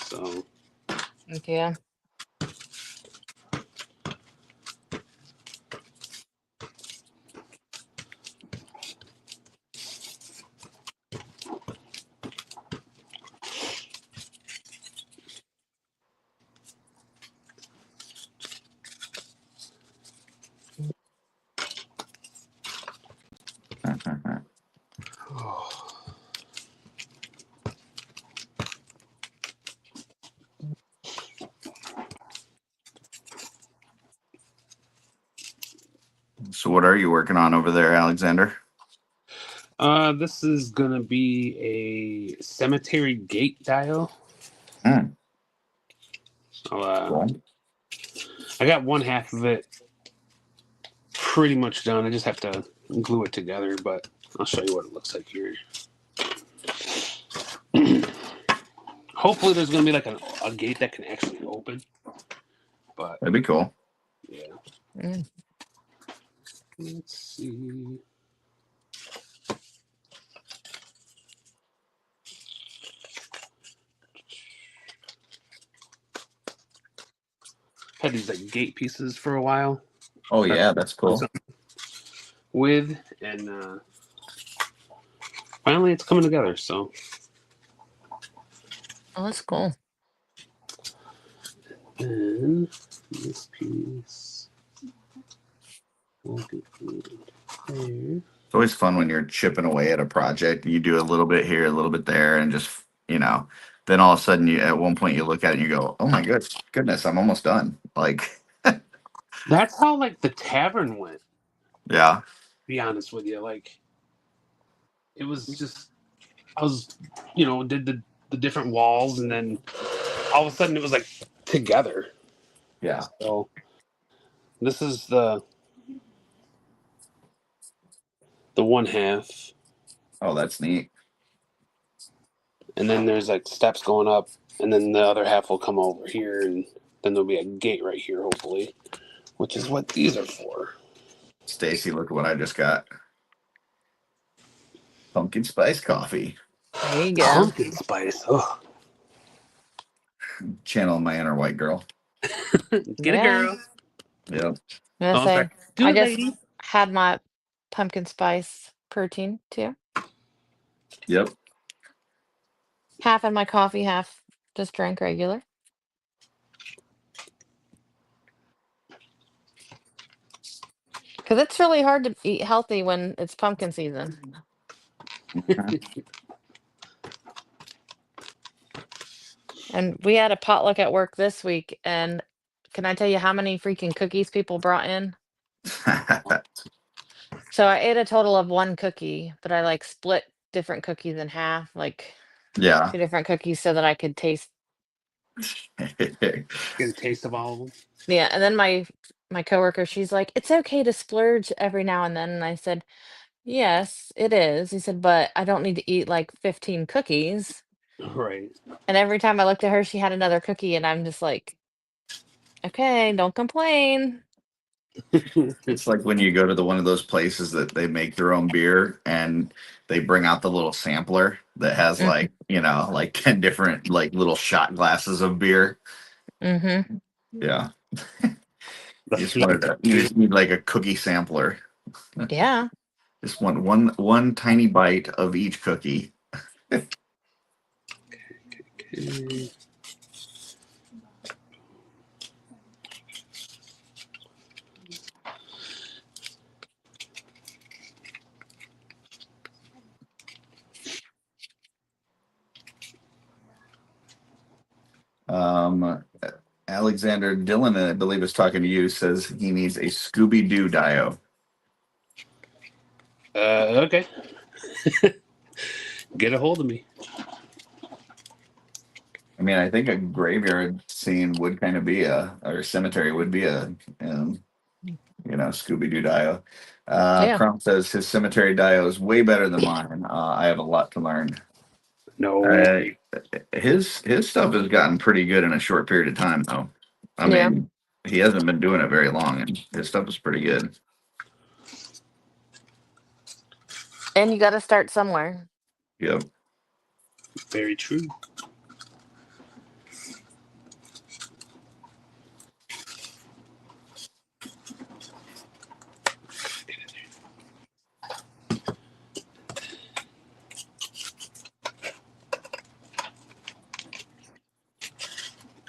So Yeah. So what are you working on over there, Alexander? this is gonna be a cemetery gate dial. Cool. I got one half of it pretty much done. I just have to glue it together, but I'll show you what it looks like here. Hopefully there's going to be like a gate that can actually open. But That'd be cool. Yeah. Mm. Let's see. Had these like gate pieces for a while. Oh yeah, that's cool. With and finally it's coming together. So. Oh, that's cool. And this piece. There. It's always fun when you're chipping away at a project. You do a little bit here, a little bit there, and just then all of a sudden you at one point you look at it and you go, "Oh my goodness, I'm almost done." Like that's how like the tavern went. Yeah. To be honest with you, like it was just I was did the different walls and then all of a sudden it was like together. Yeah. So this is the one half. Oh, that's neat. And then there's like steps going up, and then the other half will come over here, and then there'll be a gate right here, hopefully, which is what these are for. Stacy, look what I just got. Pumpkin spice coffee. There you go. Pumpkin spice. Oh. Channel my inner white girl. Get a girl. Yep. I just had my pumpkin spice protein too. Yep. Half in my coffee, half just drank regular. Because it's really hard to eat healthy when it's pumpkin season. And we had a potluck at work this week, and can I tell you how many freaking cookies people brought in? So I ate a total of 1 cookie, but I like split different cookies in half, like 2 different cookies so that I could taste. Get a taste of all of them. Yeah, and then my coworker, she's like, "It's okay to splurge every now and then." And I said, "Yes, it is." He said, "But I don't need to eat like 15 cookies." Right. And every time I looked at her, she had another cookie, and I'm just like, "Okay, don't complain." It's like when you go to one of those places that they make their own beer and they bring out the little sampler that has like 10 different like little shot glasses of beer. Mm-hmm. Yeah. You just need like a cookie sampler. Yeah. Just want one tiny bite of each cookie. Okay. Alexander Dillon, I believe, is talking to you, says he needs a Scooby-Doo dio. Okay. Get a hold of me. I mean, I think a graveyard scene would kind of be or cemetery would be a Scooby-Doo Dio. Yeah. Crump says his cemetery Dio is way better than mine. I have a lot to learn. No. His stuff has gotten pretty good in a short period of time, though. I Yeah. mean, he hasn't been doing it very long, and his stuff is pretty good. And you got to start somewhere. Yep. Very true.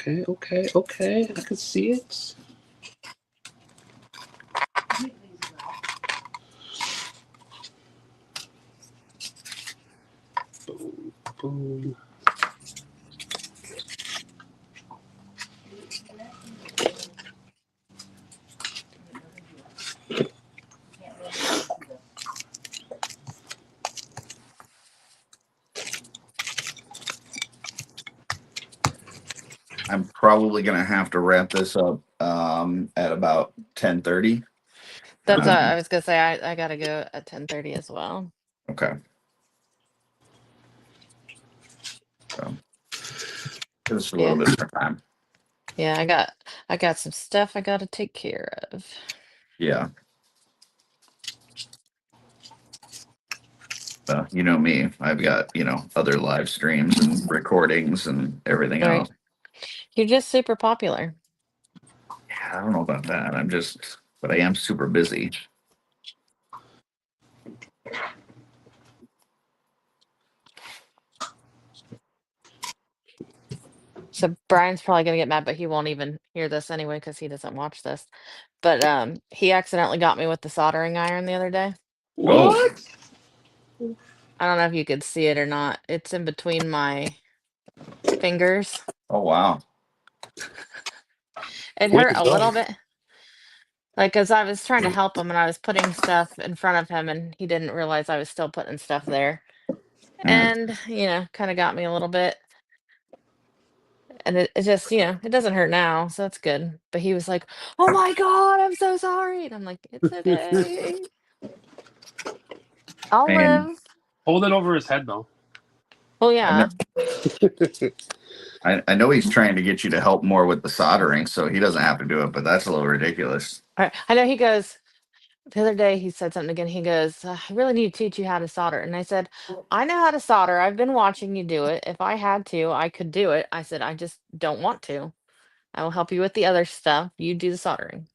Okay. I can see it. Boom, boom. I'm probably gonna have to wrap this up at about 10:30. That's what I was gonna say. I gotta go at 10:30 as well. Okay. So just a little Yeah. bit more time. Yeah, I got some stuff I gotta take care of. Yeah. You know me. I've got, other live streams and recordings and everything All right. else. You're just super popular. Yeah, I don't know about that. But I am super busy. So Brian's probably gonna get mad, but he won't even hear this anyway because he doesn't watch this. But he accidentally got me with the soldering iron the other day. Oh, What? I don't know if you could see it or not. It's in between my fingers. oh wow. It Way hurt to a go. little bit. Like, as I was trying to help him and I was putting stuff in front of him and he didn't realize I was still putting stuff there. Mm. And, kind of got me a little bit. And it just, it doesn't hurt now, so that's good. But he was like, "Oh my God, I'm so sorry." And I'm like, "It's okay. I'll Man, live." Hold it over his head, though. Well, I know, yeah. I know he's trying to get you to help more with the soldering, so he doesn't have to do it, but that's a little ridiculous. I know he goes, the other day he said something again. He goes, "I really need to teach you how to solder." And I said, "I know how to solder. I've been watching you do it. If I had to, I could do it." I said, "I just don't want to. I will help you with the other stuff. You do the soldering."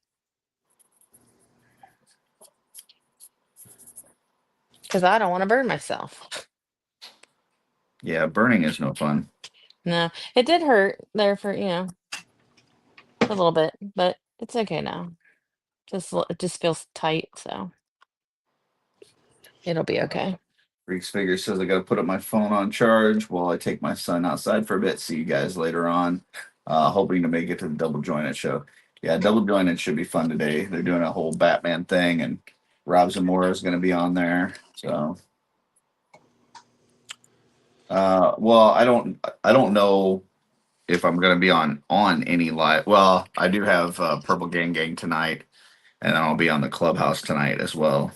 Because I don't want to burn myself. Yeah, burning is no fun. No, it did hurt there for, a little bit, but it's okay now. It just feels tight, so it'll be okay. Freaks Figure says I got to put up my phone on charge while I take my son outside for a bit. See you guys later on. Hoping to make it to the Double Jointed show. Yeah, Double Jointed should be fun today. They're doing a whole Batman thing, and Rob Zamora is going to be on there. So, well, I don't know if I'm going to be on any live. Well, I do have Purple Gang tonight, and then I'll be on the Clubhouse tonight as well.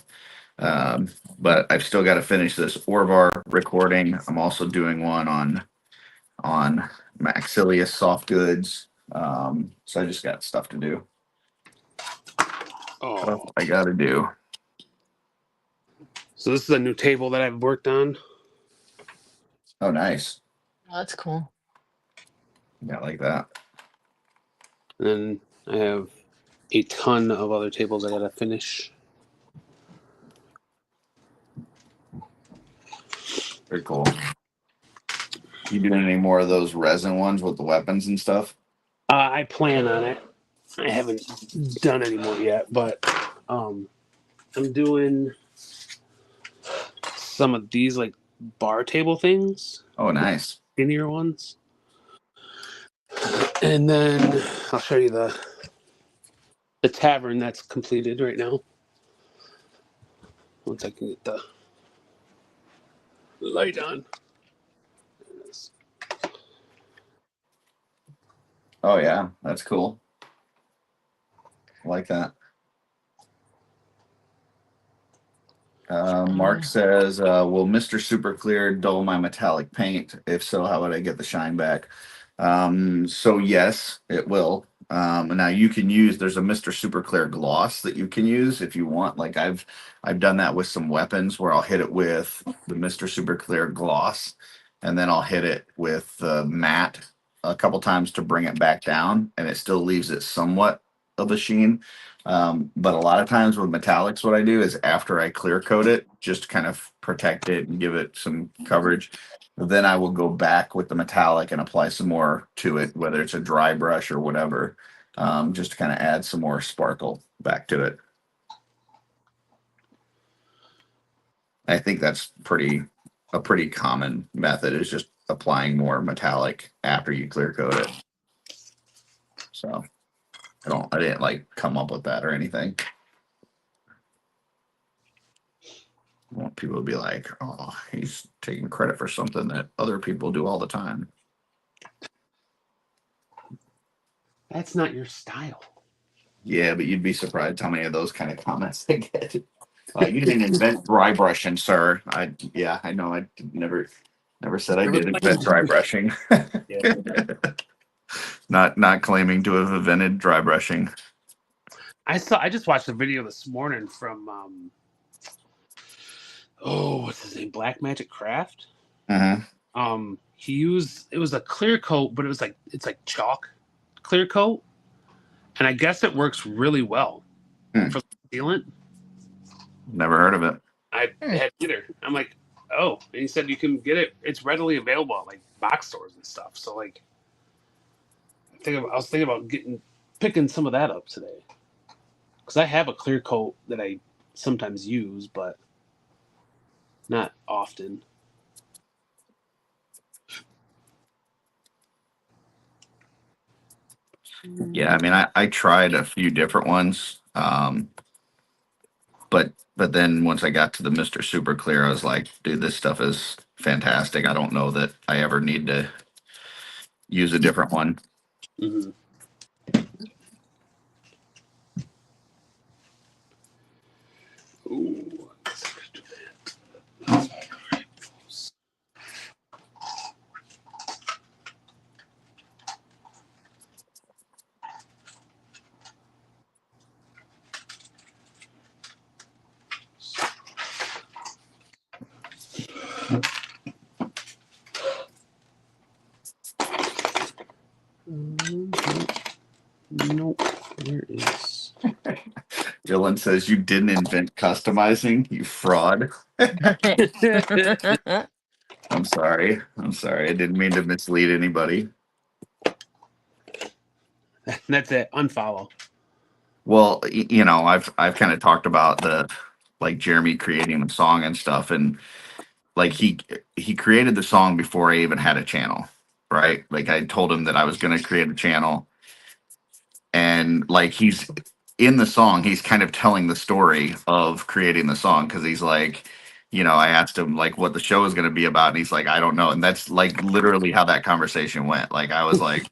But I've still got to finish this Orvar recording. I'm also doing one on Maxilius soft goods. So I just got stuff to do. Oh. I got to do. So this is a new table that I've worked on. Oh, nice. Oh, that's cool. Yeah, like that. And then I have a ton of other tables I got to finish. Very cool. You doing any more of those resin ones with the weapons and stuff? I plan on it. I haven't done any more yet, but I'm doing some of these like bar table things. Oh, nice. Skinnier ones. And then I'll show you the tavern that's completed right now. Once I can get the light on. Oh, yeah. That's cool. I like that. Mark says, will Mr. Super Clear dull my metallic paint? If so, how would I get the shine back? So yes, it will. And now you can use, there's a Mr. Super Clear gloss that you can use if you want. Like I've done that with some weapons where I'll hit it with the Mr. Super Clear gloss, and then I'll hit it with matte a couple times to bring it back down, and it still leaves it somewhat of a sheen. But a lot of times with metallics, what I do is after I clear coat it, just to kind of protect it and give it some coverage, then I will go back with the metallic and apply some more to it, whether it's a dry brush or whatever, just to kind of add some more sparkle back to it. I think that's a pretty common method, is just applying more metallic after you clear coat it. So I didn't like come up with that or anything. I want people to be like, oh, he's taking credit for something that other people do all the time. That's not your style. Yeah, but you'd be surprised how many of those kind of comments they get. You didn't invent dry brushing, sir. I know. I never said I did invent dry brushing. Not claiming to have invented dry brushing. I just watched a video this morning from what's his name? Black Magic Craft. He used, it was a clear coat, but it's like chalk clear coat, and I guess it works really well for sealant. Never heard of it. I had either. I'm like, oh, and he said you can get it. It's readily available at like box stores and stuff. So like, I was thinking about picking some of that up today, because I have a clear coat that I sometimes use, but not often. Yeah, I mean, I tried a few different ones, but then once I got to the Mr. Super Clear, I was like, dude, this stuff is fantastic. I don't know that I ever need to use a different one. Mm-hmm. Ooh, I guess I could do that. Nope. Where is? Dylan says you didn't invent customizing, you fraud. I'm sorry. I didn't mean to mislead anybody. That's it. Unfollow. Well, you know, I've kind of talked about like Jeremy creating the song and stuff, and like he created the song before I even had a channel, right? Like I told him that I was going to create a channel, and like he's in the song, he's kind of telling the story of creating the song, because he's like, you know, I asked him like what the show is going to be about, and he's like, I don't know. And that's like literally how that conversation went. Like I was like,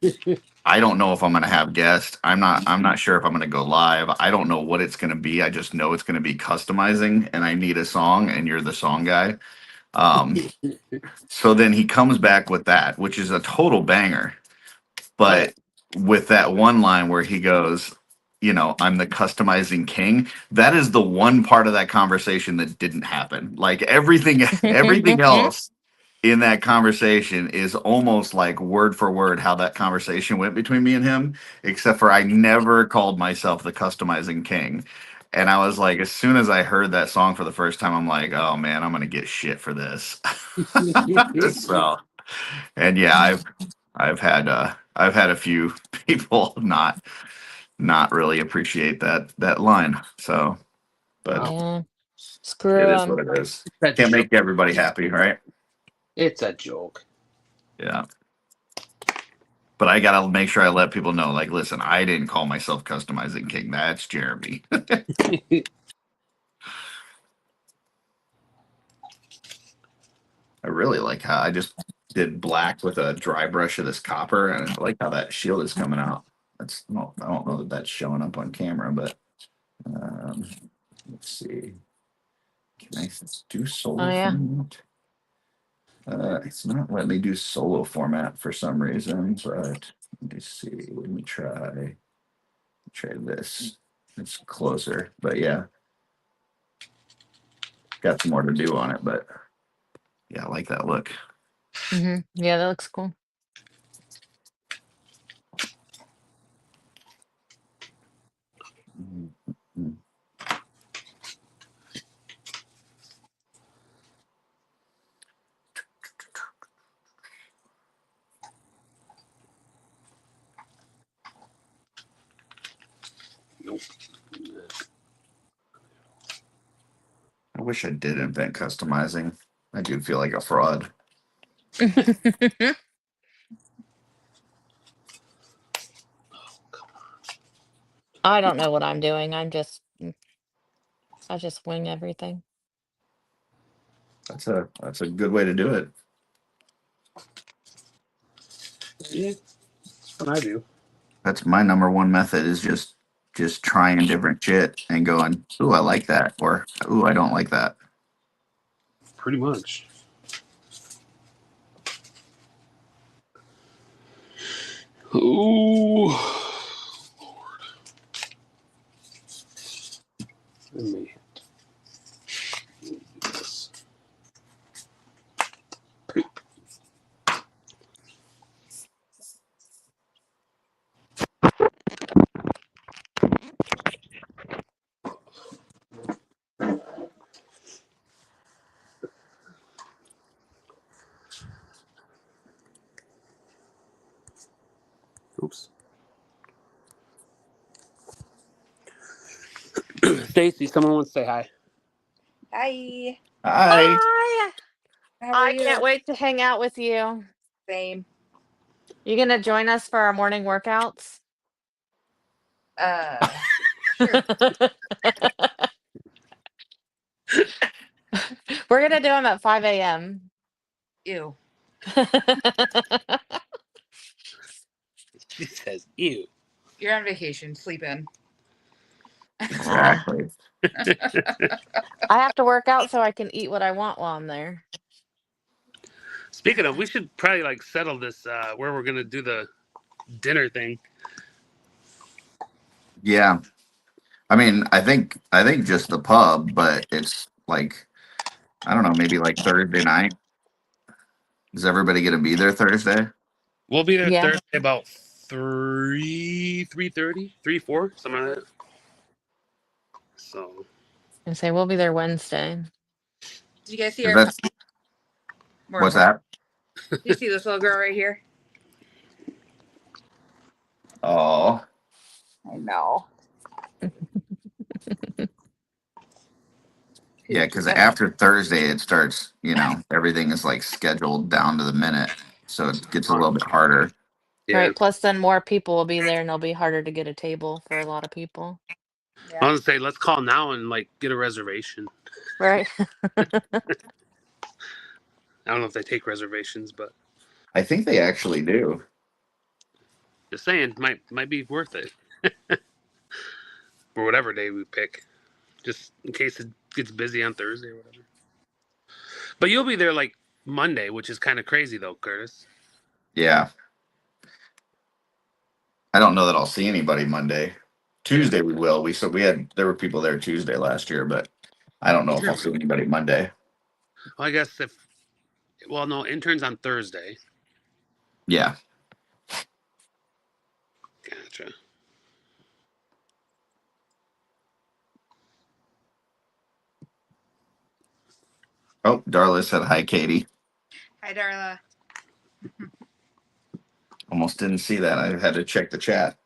I don't know if I'm going to have guests. I'm not sure if I'm going to go live. I don't know what it's going to be. I just know it's going to be customizing, and I need a song, and you're the song guy. So then he comes back with that, which is a total banger. But with that one line where he goes, you know, I'm the customizing king. That is the one part of that conversation that didn't happen. Like everything else in that conversation is almost like word for word how that conversation went between me and him, except for I never called myself the customizing king. And I was like, as soon as I heard that song for the first time, I'm like, oh man, I'm gonna get shit for this. So, and yeah, I've had a few people not really appreciate that line. So, but Yeah. Screw it is 'em. what it is. Can't make everybody happy, right? It's a joke. Yeah. But I gotta make sure I let people know, like, listen, I didn't call myself customizing king. That's Jeremy. I really like how I just did black with a dry brush of this copper, and I like how that shield is coming out. I don't know that that's showing up on camera, but let's see. Can I do solo Oh, yeah. format? It's not letting me do solo format for some reason, but let me see. Let me try this. It's closer, but yeah. Got some more to do on it, but yeah, I like that look. Yeah, that looks cool. Mhm. Nope. I wish I did invent customizing. I do feel like a fraud. I don't know what I'm doing. I just wing everything. That's a good way to do it. Yeah, that's what I do. That's my number one method is just trying different shit and going, ooh, I like that, or ooh, I don't like that. Pretty much. Ooh, Lord. Let me do this. Oops. Stacy, someone wants to say hi. Hi. Hi. Hi. How are I you? can't wait to hang out with you. Same. You gonna join us for our morning workouts? Sure. We're gonna do them at 5 a.m. Ew. She says, ew. You're on vacation. Sleep in. Exactly. I have to work out so I can eat what I want while I'm there. Speaking of, we should probably like settle this where we're gonna do the dinner thing. Yeah. I mean, I think just the pub, but it's like I don't know, maybe like Thursday night. Is everybody gonna be there Thursday? We'll be there Yeah. Thursday about 3:30, 4, something like that. So And say we'll be there Wednesday. Did you guys see Is our that what's that? Did you see this little girl right here? Oh, I know. yeah, because after Thursday it starts, everything is like scheduled down to the minute. So it gets a little bit harder. yeah. Right. Plus then more people will be there and it'll be harder to get a table for a lot of people. I Yeah. was gonna say let's call now and like get a reservation. Right. I don't know if they take reservations, but I think they actually do. just saying, might be worth it. For whatever day we pick. Just in case it gets busy on Thursday or whatever. But you'll be there like Monday, which is kind of crazy though, Curtis. Yeah. I don't know that I'll see anybody Monday. Tuesday we will. There were people there Tuesday last year, but I don't know if I'll see anybody Monday. Well, I guess no, interns on Thursday. Yeah. Gotcha. Oh, Darla said hi, Katie. Hi, Darla. Almost didn't see that. I had to check the chat.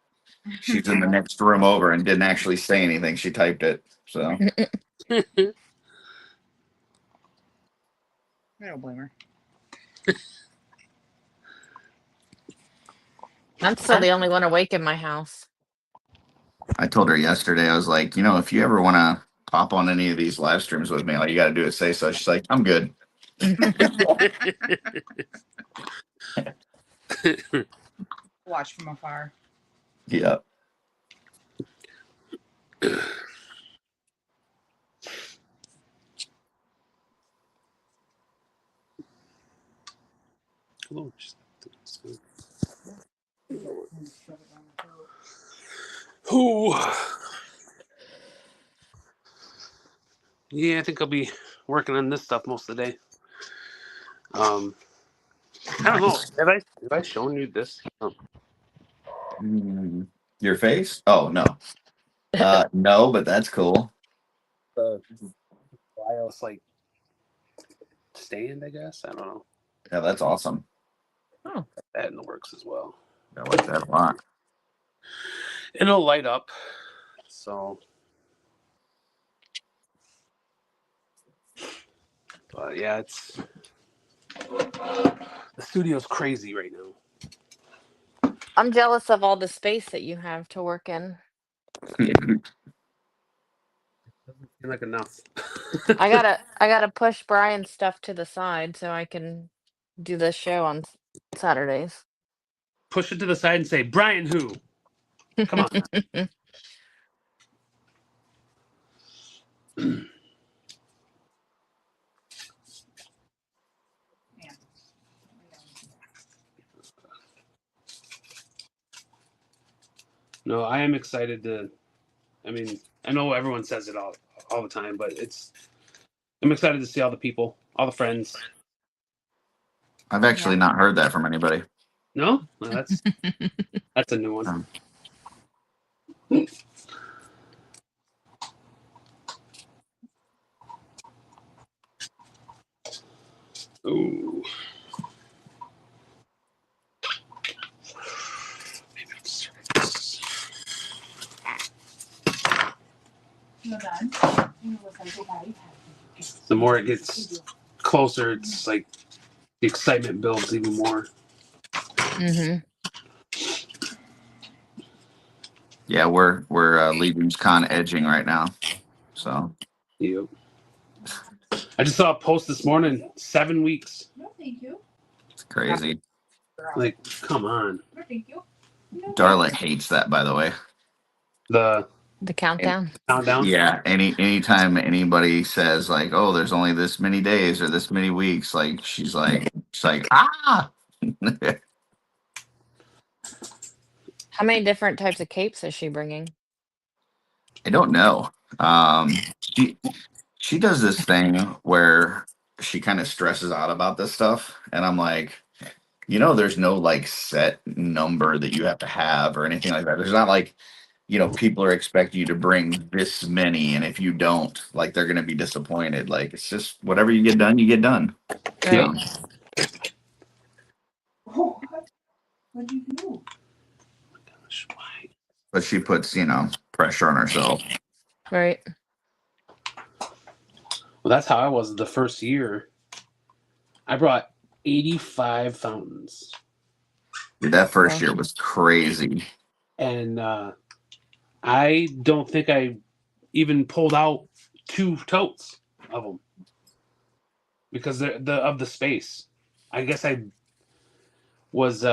She's in the next room over and didn't actually say anything. She typed it. So I don't blame her. I'm still the only one awake in my house. I told her yesterday, I was like, if you ever want to pop on any of these live streams with me, all you got to do is say so. She's like, I'm good. Watch from afar. Yeah. Oh, Ooh. Yeah, I think I'll be working on this stuff most of the day. I don't know. Have I shown you this? Oh. Your face? Oh no. No, but that's cool. Wireless like stand, I guess. I don't know. Yeah, that's awesome. Oh. That in the works as well. I like that a lot. It'll light up. So, but yeah, it's the studio's crazy right now. I'm jealous of all the space that you have to work in. Doesn't seem like enough. I gotta push Brian's stuff to the side so I can do this show on Saturdays. Push it to the side and say, Brian who? Come on. No, I am excited to. I mean, I know everyone says it all the time, but I'm excited to see all the people, all the friends. I've actually not heard that from anybody. No, well, that's a new one. Ooh. The more it gets closer, it's like the excitement builds even more. Mm-hmm. Yeah, we're Legion's Con edging right now. So Yep. I just saw a post this morning. 7 weeks. No, thank you. it's crazy. Like, come on. No, thank you. Darla hates that, by the way. The countdown. countdown. Yeah, anytime anybody says like, "Oh, there's only this many days or this many weeks," like she's like ah. How many different types of capes is she bringing? I don't know. She does this thing where she kind of stresses out about this stuff, and I'm like, there's no like set number that you have to have or anything like that. There's not like, people are expecting you to bring this many, and if you don't, like, they're gonna be disappointed. Like, it's just whatever you get done, you get done. Right. Oh, what'd you do? Gosh, why? But she puts, pressure on herself. Right. Well, that's how I was the first year. I brought 85 fountains. Dude, that first year was crazy. And I don't think I even pulled out 2 totes of them because of the space. I guess I was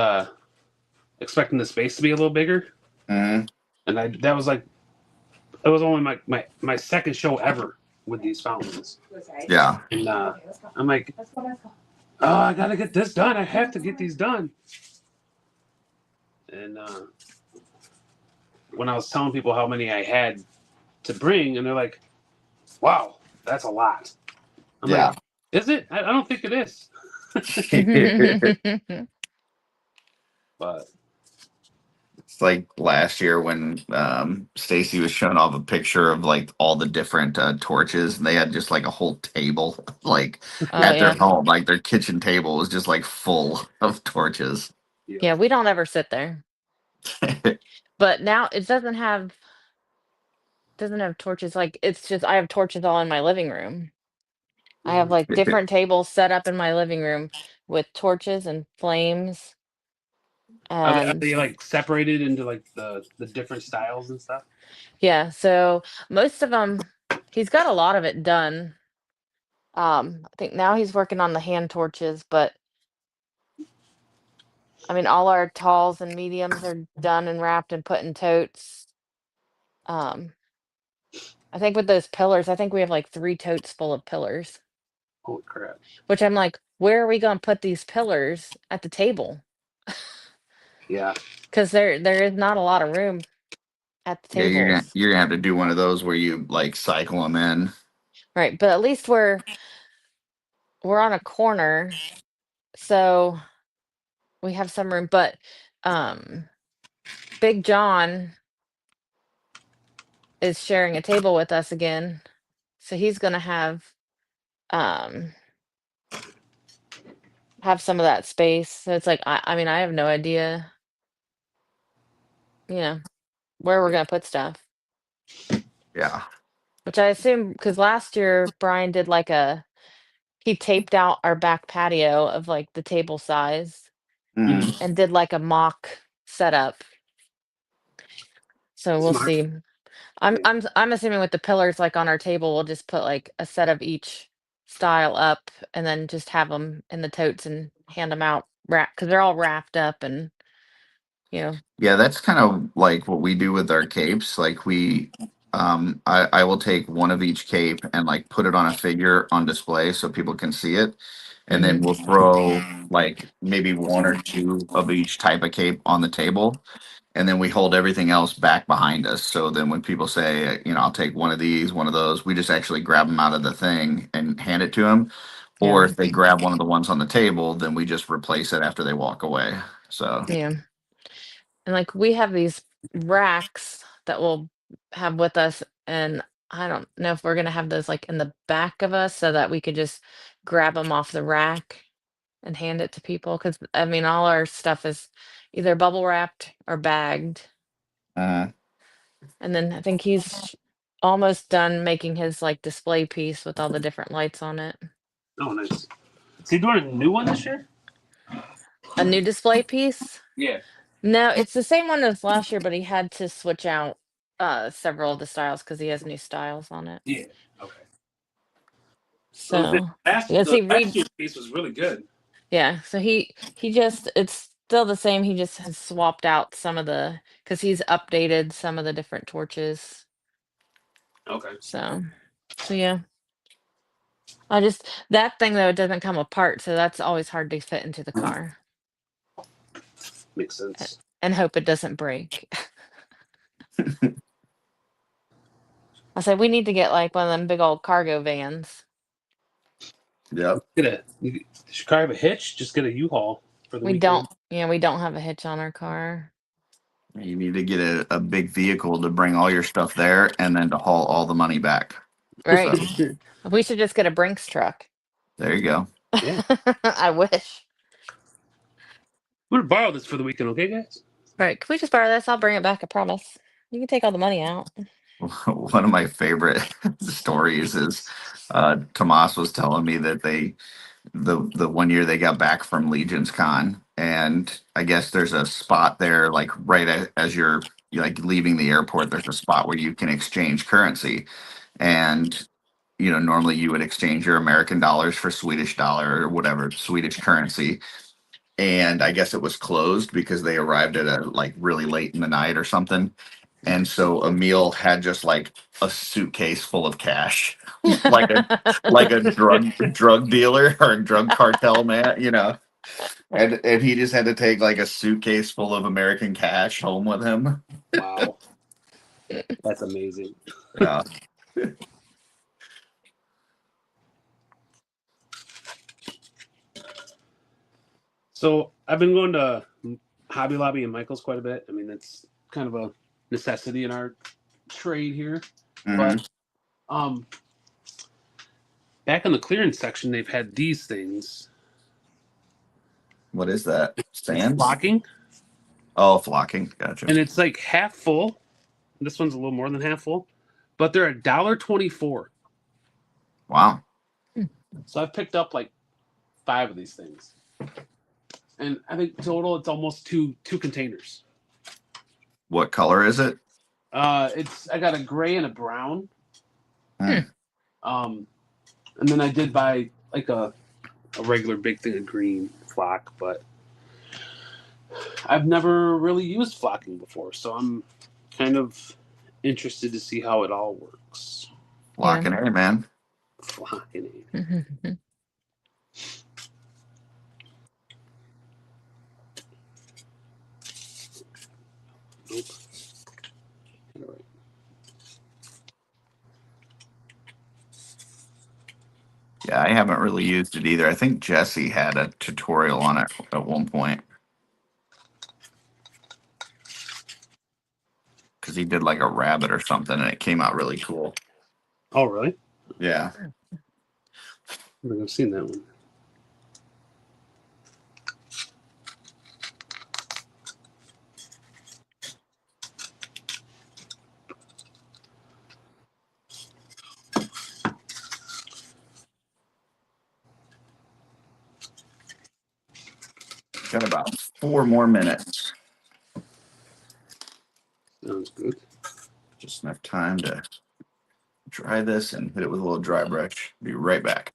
expecting the space to be a little bigger, Mm-hmm. and that was like, it was only my second show ever with these fountains. Yeah. And I'm like, oh, I gotta get this done. I have to get these done. And when I was telling people how many I had to bring, and they're like, wow, that's a lot. I'm like, is it? I don't think it is. But it's like last year when Stacy was showing off a picture of like all the different torches, and they had just like a whole table like at their home, like their kitchen table was just like full of torches. Yeah, we don't ever sit there. But now it doesn't have torches. Like, it's just, I have torches all in my living room. I have like different tables set up in my living room with torches and flames. are they like separated into like the different styles and stuff? Yeah, so most of them, he's got a lot of it done. I think now he's working on the hand torches, but I mean, all our talls and mediums are done and wrapped and put in totes. I think with those pillars, I think we have like 3 totes full of pillars. Holy crap. Which I'm like, where are we going to put these pillars at the table? Yeah. Because there is not a lot of room at the Yeah, tables. you're gonna have to do one of those where you like cycle them in. Right, but at least we're on a corner, so we have some room. But um, Big John is sharing a table with us again, so he's gonna um have some of that space. So it's like I mean I have no idea, you know, where we're gonna put stuff. Yeah. Which I assume because last year Brian did like he taped out our back patio of like the table size Mhm. and did like a mock setup. So we'll Smart. see. Yeah. I'm assuming with the pillars like on our table, we'll just put like a set of each style up and then just have them in the totes and hand them out because they're all wrapped up and you know. Yeah, that's kind of like what we do with our capes. Like I will take one of each cape and like put it on a figure on display so people can see it. And then Mhm. we'll throw like maybe one or two of each type of cape on the table. And then we hold everything else back behind us. So then when people say, I'll take one of these, one of those, we just actually grab them out of the thing and hand it to them. Or Yeah. if they grab one of the ones on the table, then we just replace it after they walk away. So Yeah. And like we have these racks that we'll have with us, and I don't know if we're gonna have those like in the back of us so that we could just grab them off the rack and hand it to people. Because I mean, all our stuff is either bubble wrapped or bagged. uh, And then I think he's almost done making his like display piece with all the different lights on it. Oh, nice. Is he doing a new one this year? A new display piece? Yeah. No, it's the same one as last year, but he had to switch out several of the styles because he has new styles on it. Yeah. Okay. I was So yes, the he last read year's piece was really good. yeah. So he just it's still the same. He just has swapped out some of the because he's updated some of the different torches. Okay. So yeah. I just that thing though it doesn't come apart, so that's always hard to fit into the car Makes sense. and hope it doesn't break. I said we need to get like one of them big old cargo vans. yep. Does your car have a hitch? Just get a U-Haul for the We don't, weekend. we don't have a hitch on our car. You need to get a big vehicle to bring all your stuff there and then to haul all the money back. Right. So We should just get a Brinks truck. there you go. Yeah. I wish. We're gonna borrow this for the weekend, okay, guys? Right. Can we just borrow this? I'll bring it back, I promise. You can take all the money out. One of my favorite stories is Tomas was telling me that the one year they got back from Legion's Con, and I guess there's a spot there, like as you're like leaving the airport, there's a spot where you can exchange currency, and normally you would exchange your American dollars for Swedish dollar or whatever Swedish currency, and I guess it was closed because they arrived at like really late in the night or something. And so Emil had just like a suitcase full of cash, like a drug dealer or a drug cartel man. And he just had to take like a suitcase full of American cash home with him. Wow. That's amazing. Yeah. So I've been going to Hobby Lobby and Michael's quite a bit. I mean, that's kind of a necessity in our trade here. Mhm. But back in the clearance section, they've had these things. What is that? It's Sands? flocking, Oh, flocking. Gotcha. and it's like half full. This one's a little more than half full, but they're $1.24. Wow. So I've picked up like 5 of these things, and I think total it's almost two containers. What color is it? I got a gray and a brown. Hmm. And then I did buy like a regular big thing of green flock, but I've never really used flocking before, so I'm kind of interested to see how it all works. Flocking, hey man. Flocking. Mhm. Nope. All right. Yeah, I haven't really used it either. I think Jesse had a tutorial on it at one point. Because he did like a rabbit or something and it came out really cool. Oh, really? Yeah. I think I've seen that one. Got about 4 more minutes. Sounds good. Just enough time to dry this and hit it with a little dry brush. Be right back.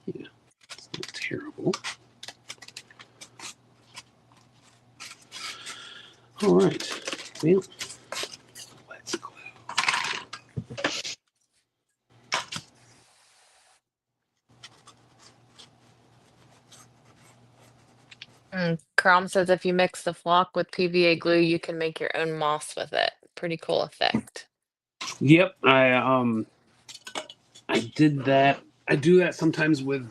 Yeah, it's not terrible. All right. Well, let's go. Crom says if you mix the flock with PVA glue, you can make your own moss with it. Pretty cool effect. Yep, I did that. I do that sometimes with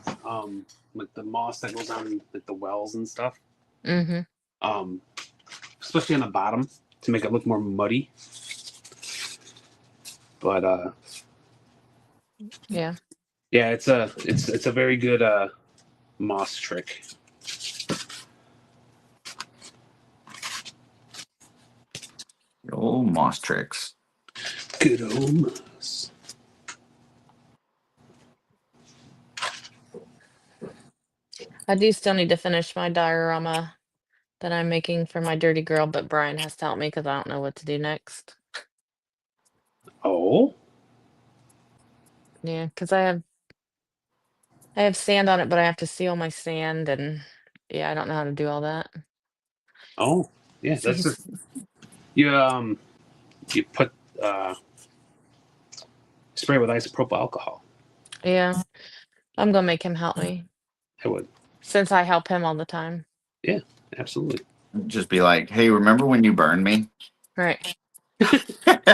like the moss that goes on like the wells and stuff. Mm-hmm. Especially on the bottom to make it look more muddy. But Yeah. yeah, it's a very good moss trick. Old moss tricks. Good old moss. I do still need to finish my diorama that I'm making for my dirty girl, but Brian has to help me because I don't know what to do next. Oh, Yeah, because I have sand on it, but I have to seal my sand, and yeah, I don't know how to do all that. oh, yeah. So That's he's just you put spray with isopropyl alcohol. yeah, I'm gonna make him help me I would. since I help him all the time. Yeah, absolutely. Just be like, hey, remember when you burned me? Right.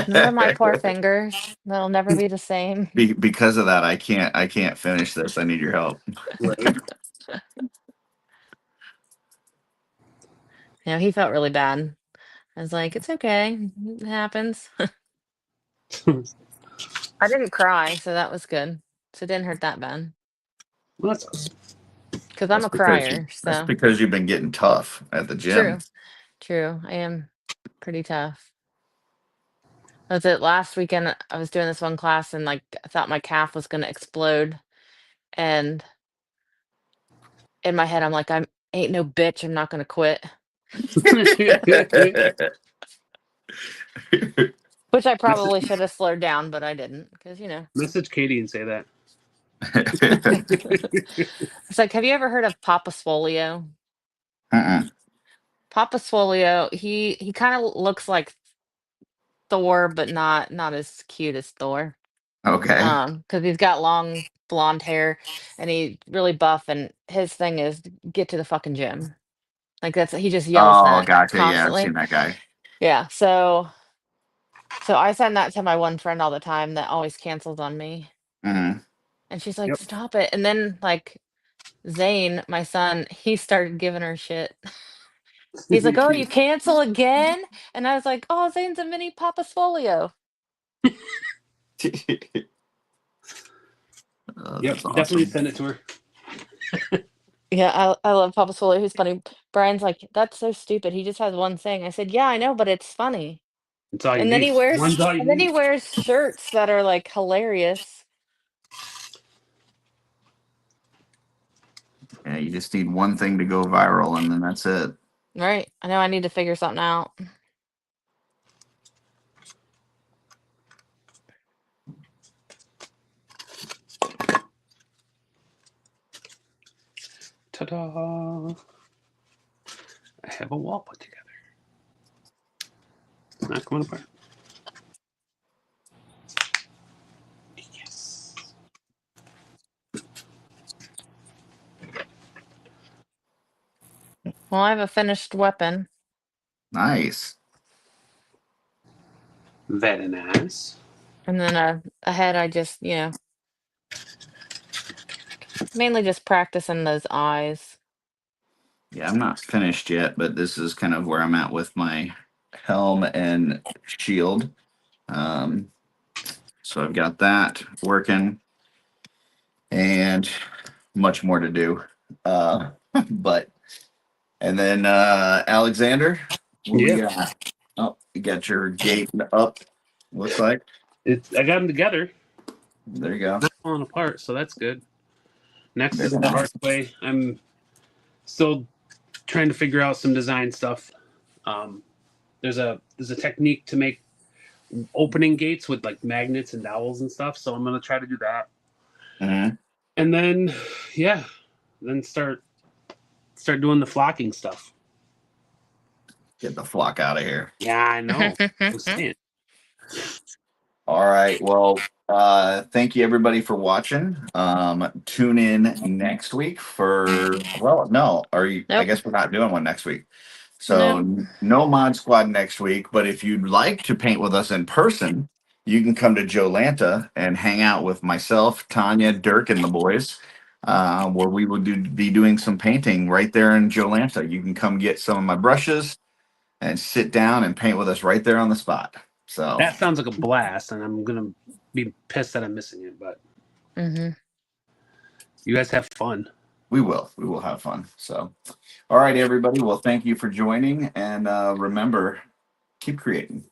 Remember my poor fingers? They'll never be the same. Because of that, I can't finish this. I need your help. Right. You know, he felt really bad. I was like, it's okay. It happens. I didn't cry, so that was good. So it didn't hurt that bad. Well, that's awesome. Because I'm a crier, That's so because you've been getting tough at the gym. true. I am pretty tough. Was it last weekend? I was doing this one class and like I thought my calf was gonna explode. And in my head, I'm like, I'm ain't no bitch, I'm not gonna quit. Which I probably should have slowed down, but I didn't, because Message Katie and say that. It's like, have you ever heard of Papa Swolio? Uh-uh. Papa Swolio, he kind of looks like Thor, but not as cute as Thor. Okay. Because he's got long blonde hair and he's really buff, and his thing is get to the fucking gym. Like he just yells Oh, that gotcha. Yeah, I've seen constantly. that guy. Yeah, so I send that to my one friend all the time that always cancels on me. Mhm. And she's like, Yep. stop it. And then like Zane, my son, he started giving her shit. He's like, oh, you cancel again? And I was like, oh, Zane's a mini Papa Swolio. Oh, Yep, that's definitely awesome. send it to her. Yeah, I love Papa Swolio. He's funny. Brian's like, that's so stupid. He just has one thing. I said, yeah, I know, but it's funny. It's all you And then need. he wears One's all you and then he need. wears shirts that are like hilarious. Yeah, you just need one thing to go viral, and then that's it. Right. I know I need to figure something out. Ta-da! I have a wall put together. Not coming apart. Well, I have a finished weapon. Nice. Very nice. And then a head, I just, mainly just practicing those eyes. Yeah, I'm not finished yet, but this is kind of where I'm at with my helm and shield. So I've got that working and much more to do. But and then Alexander, what we Yeah. got? Oh, you got your gate up. Looks like. I got them together. There you go. Not falling apart, so that's good. Next Very is the nice. hard way. I'm still trying to figure out some design stuff. There's a technique to make opening gates with like magnets and dowels and stuff. So I'm gonna try to do that. Mhm. And then then start doing the flocking stuff. Get the flock out of here. Yeah, I know. I'm saying. All right. Well, thank you everybody for watching. Tune in next week for no, are you I Nope. guess we're not doing one next week. So Nope. no mod squad next week, but if you'd like to paint with us in person, you can come to Jolanta and hang out with myself, Tanya, Dirk, and the boys, where we will be doing some painting right there in Jolanta. You can come get some of my brushes and sit down and paint with us right there on the spot. So That sounds like a blast, and I'm gonna be pissed that I'm missing it, but you guys have fun. we will have fun. So, all right, everybody. Well, thank you for joining, and remember, keep creating.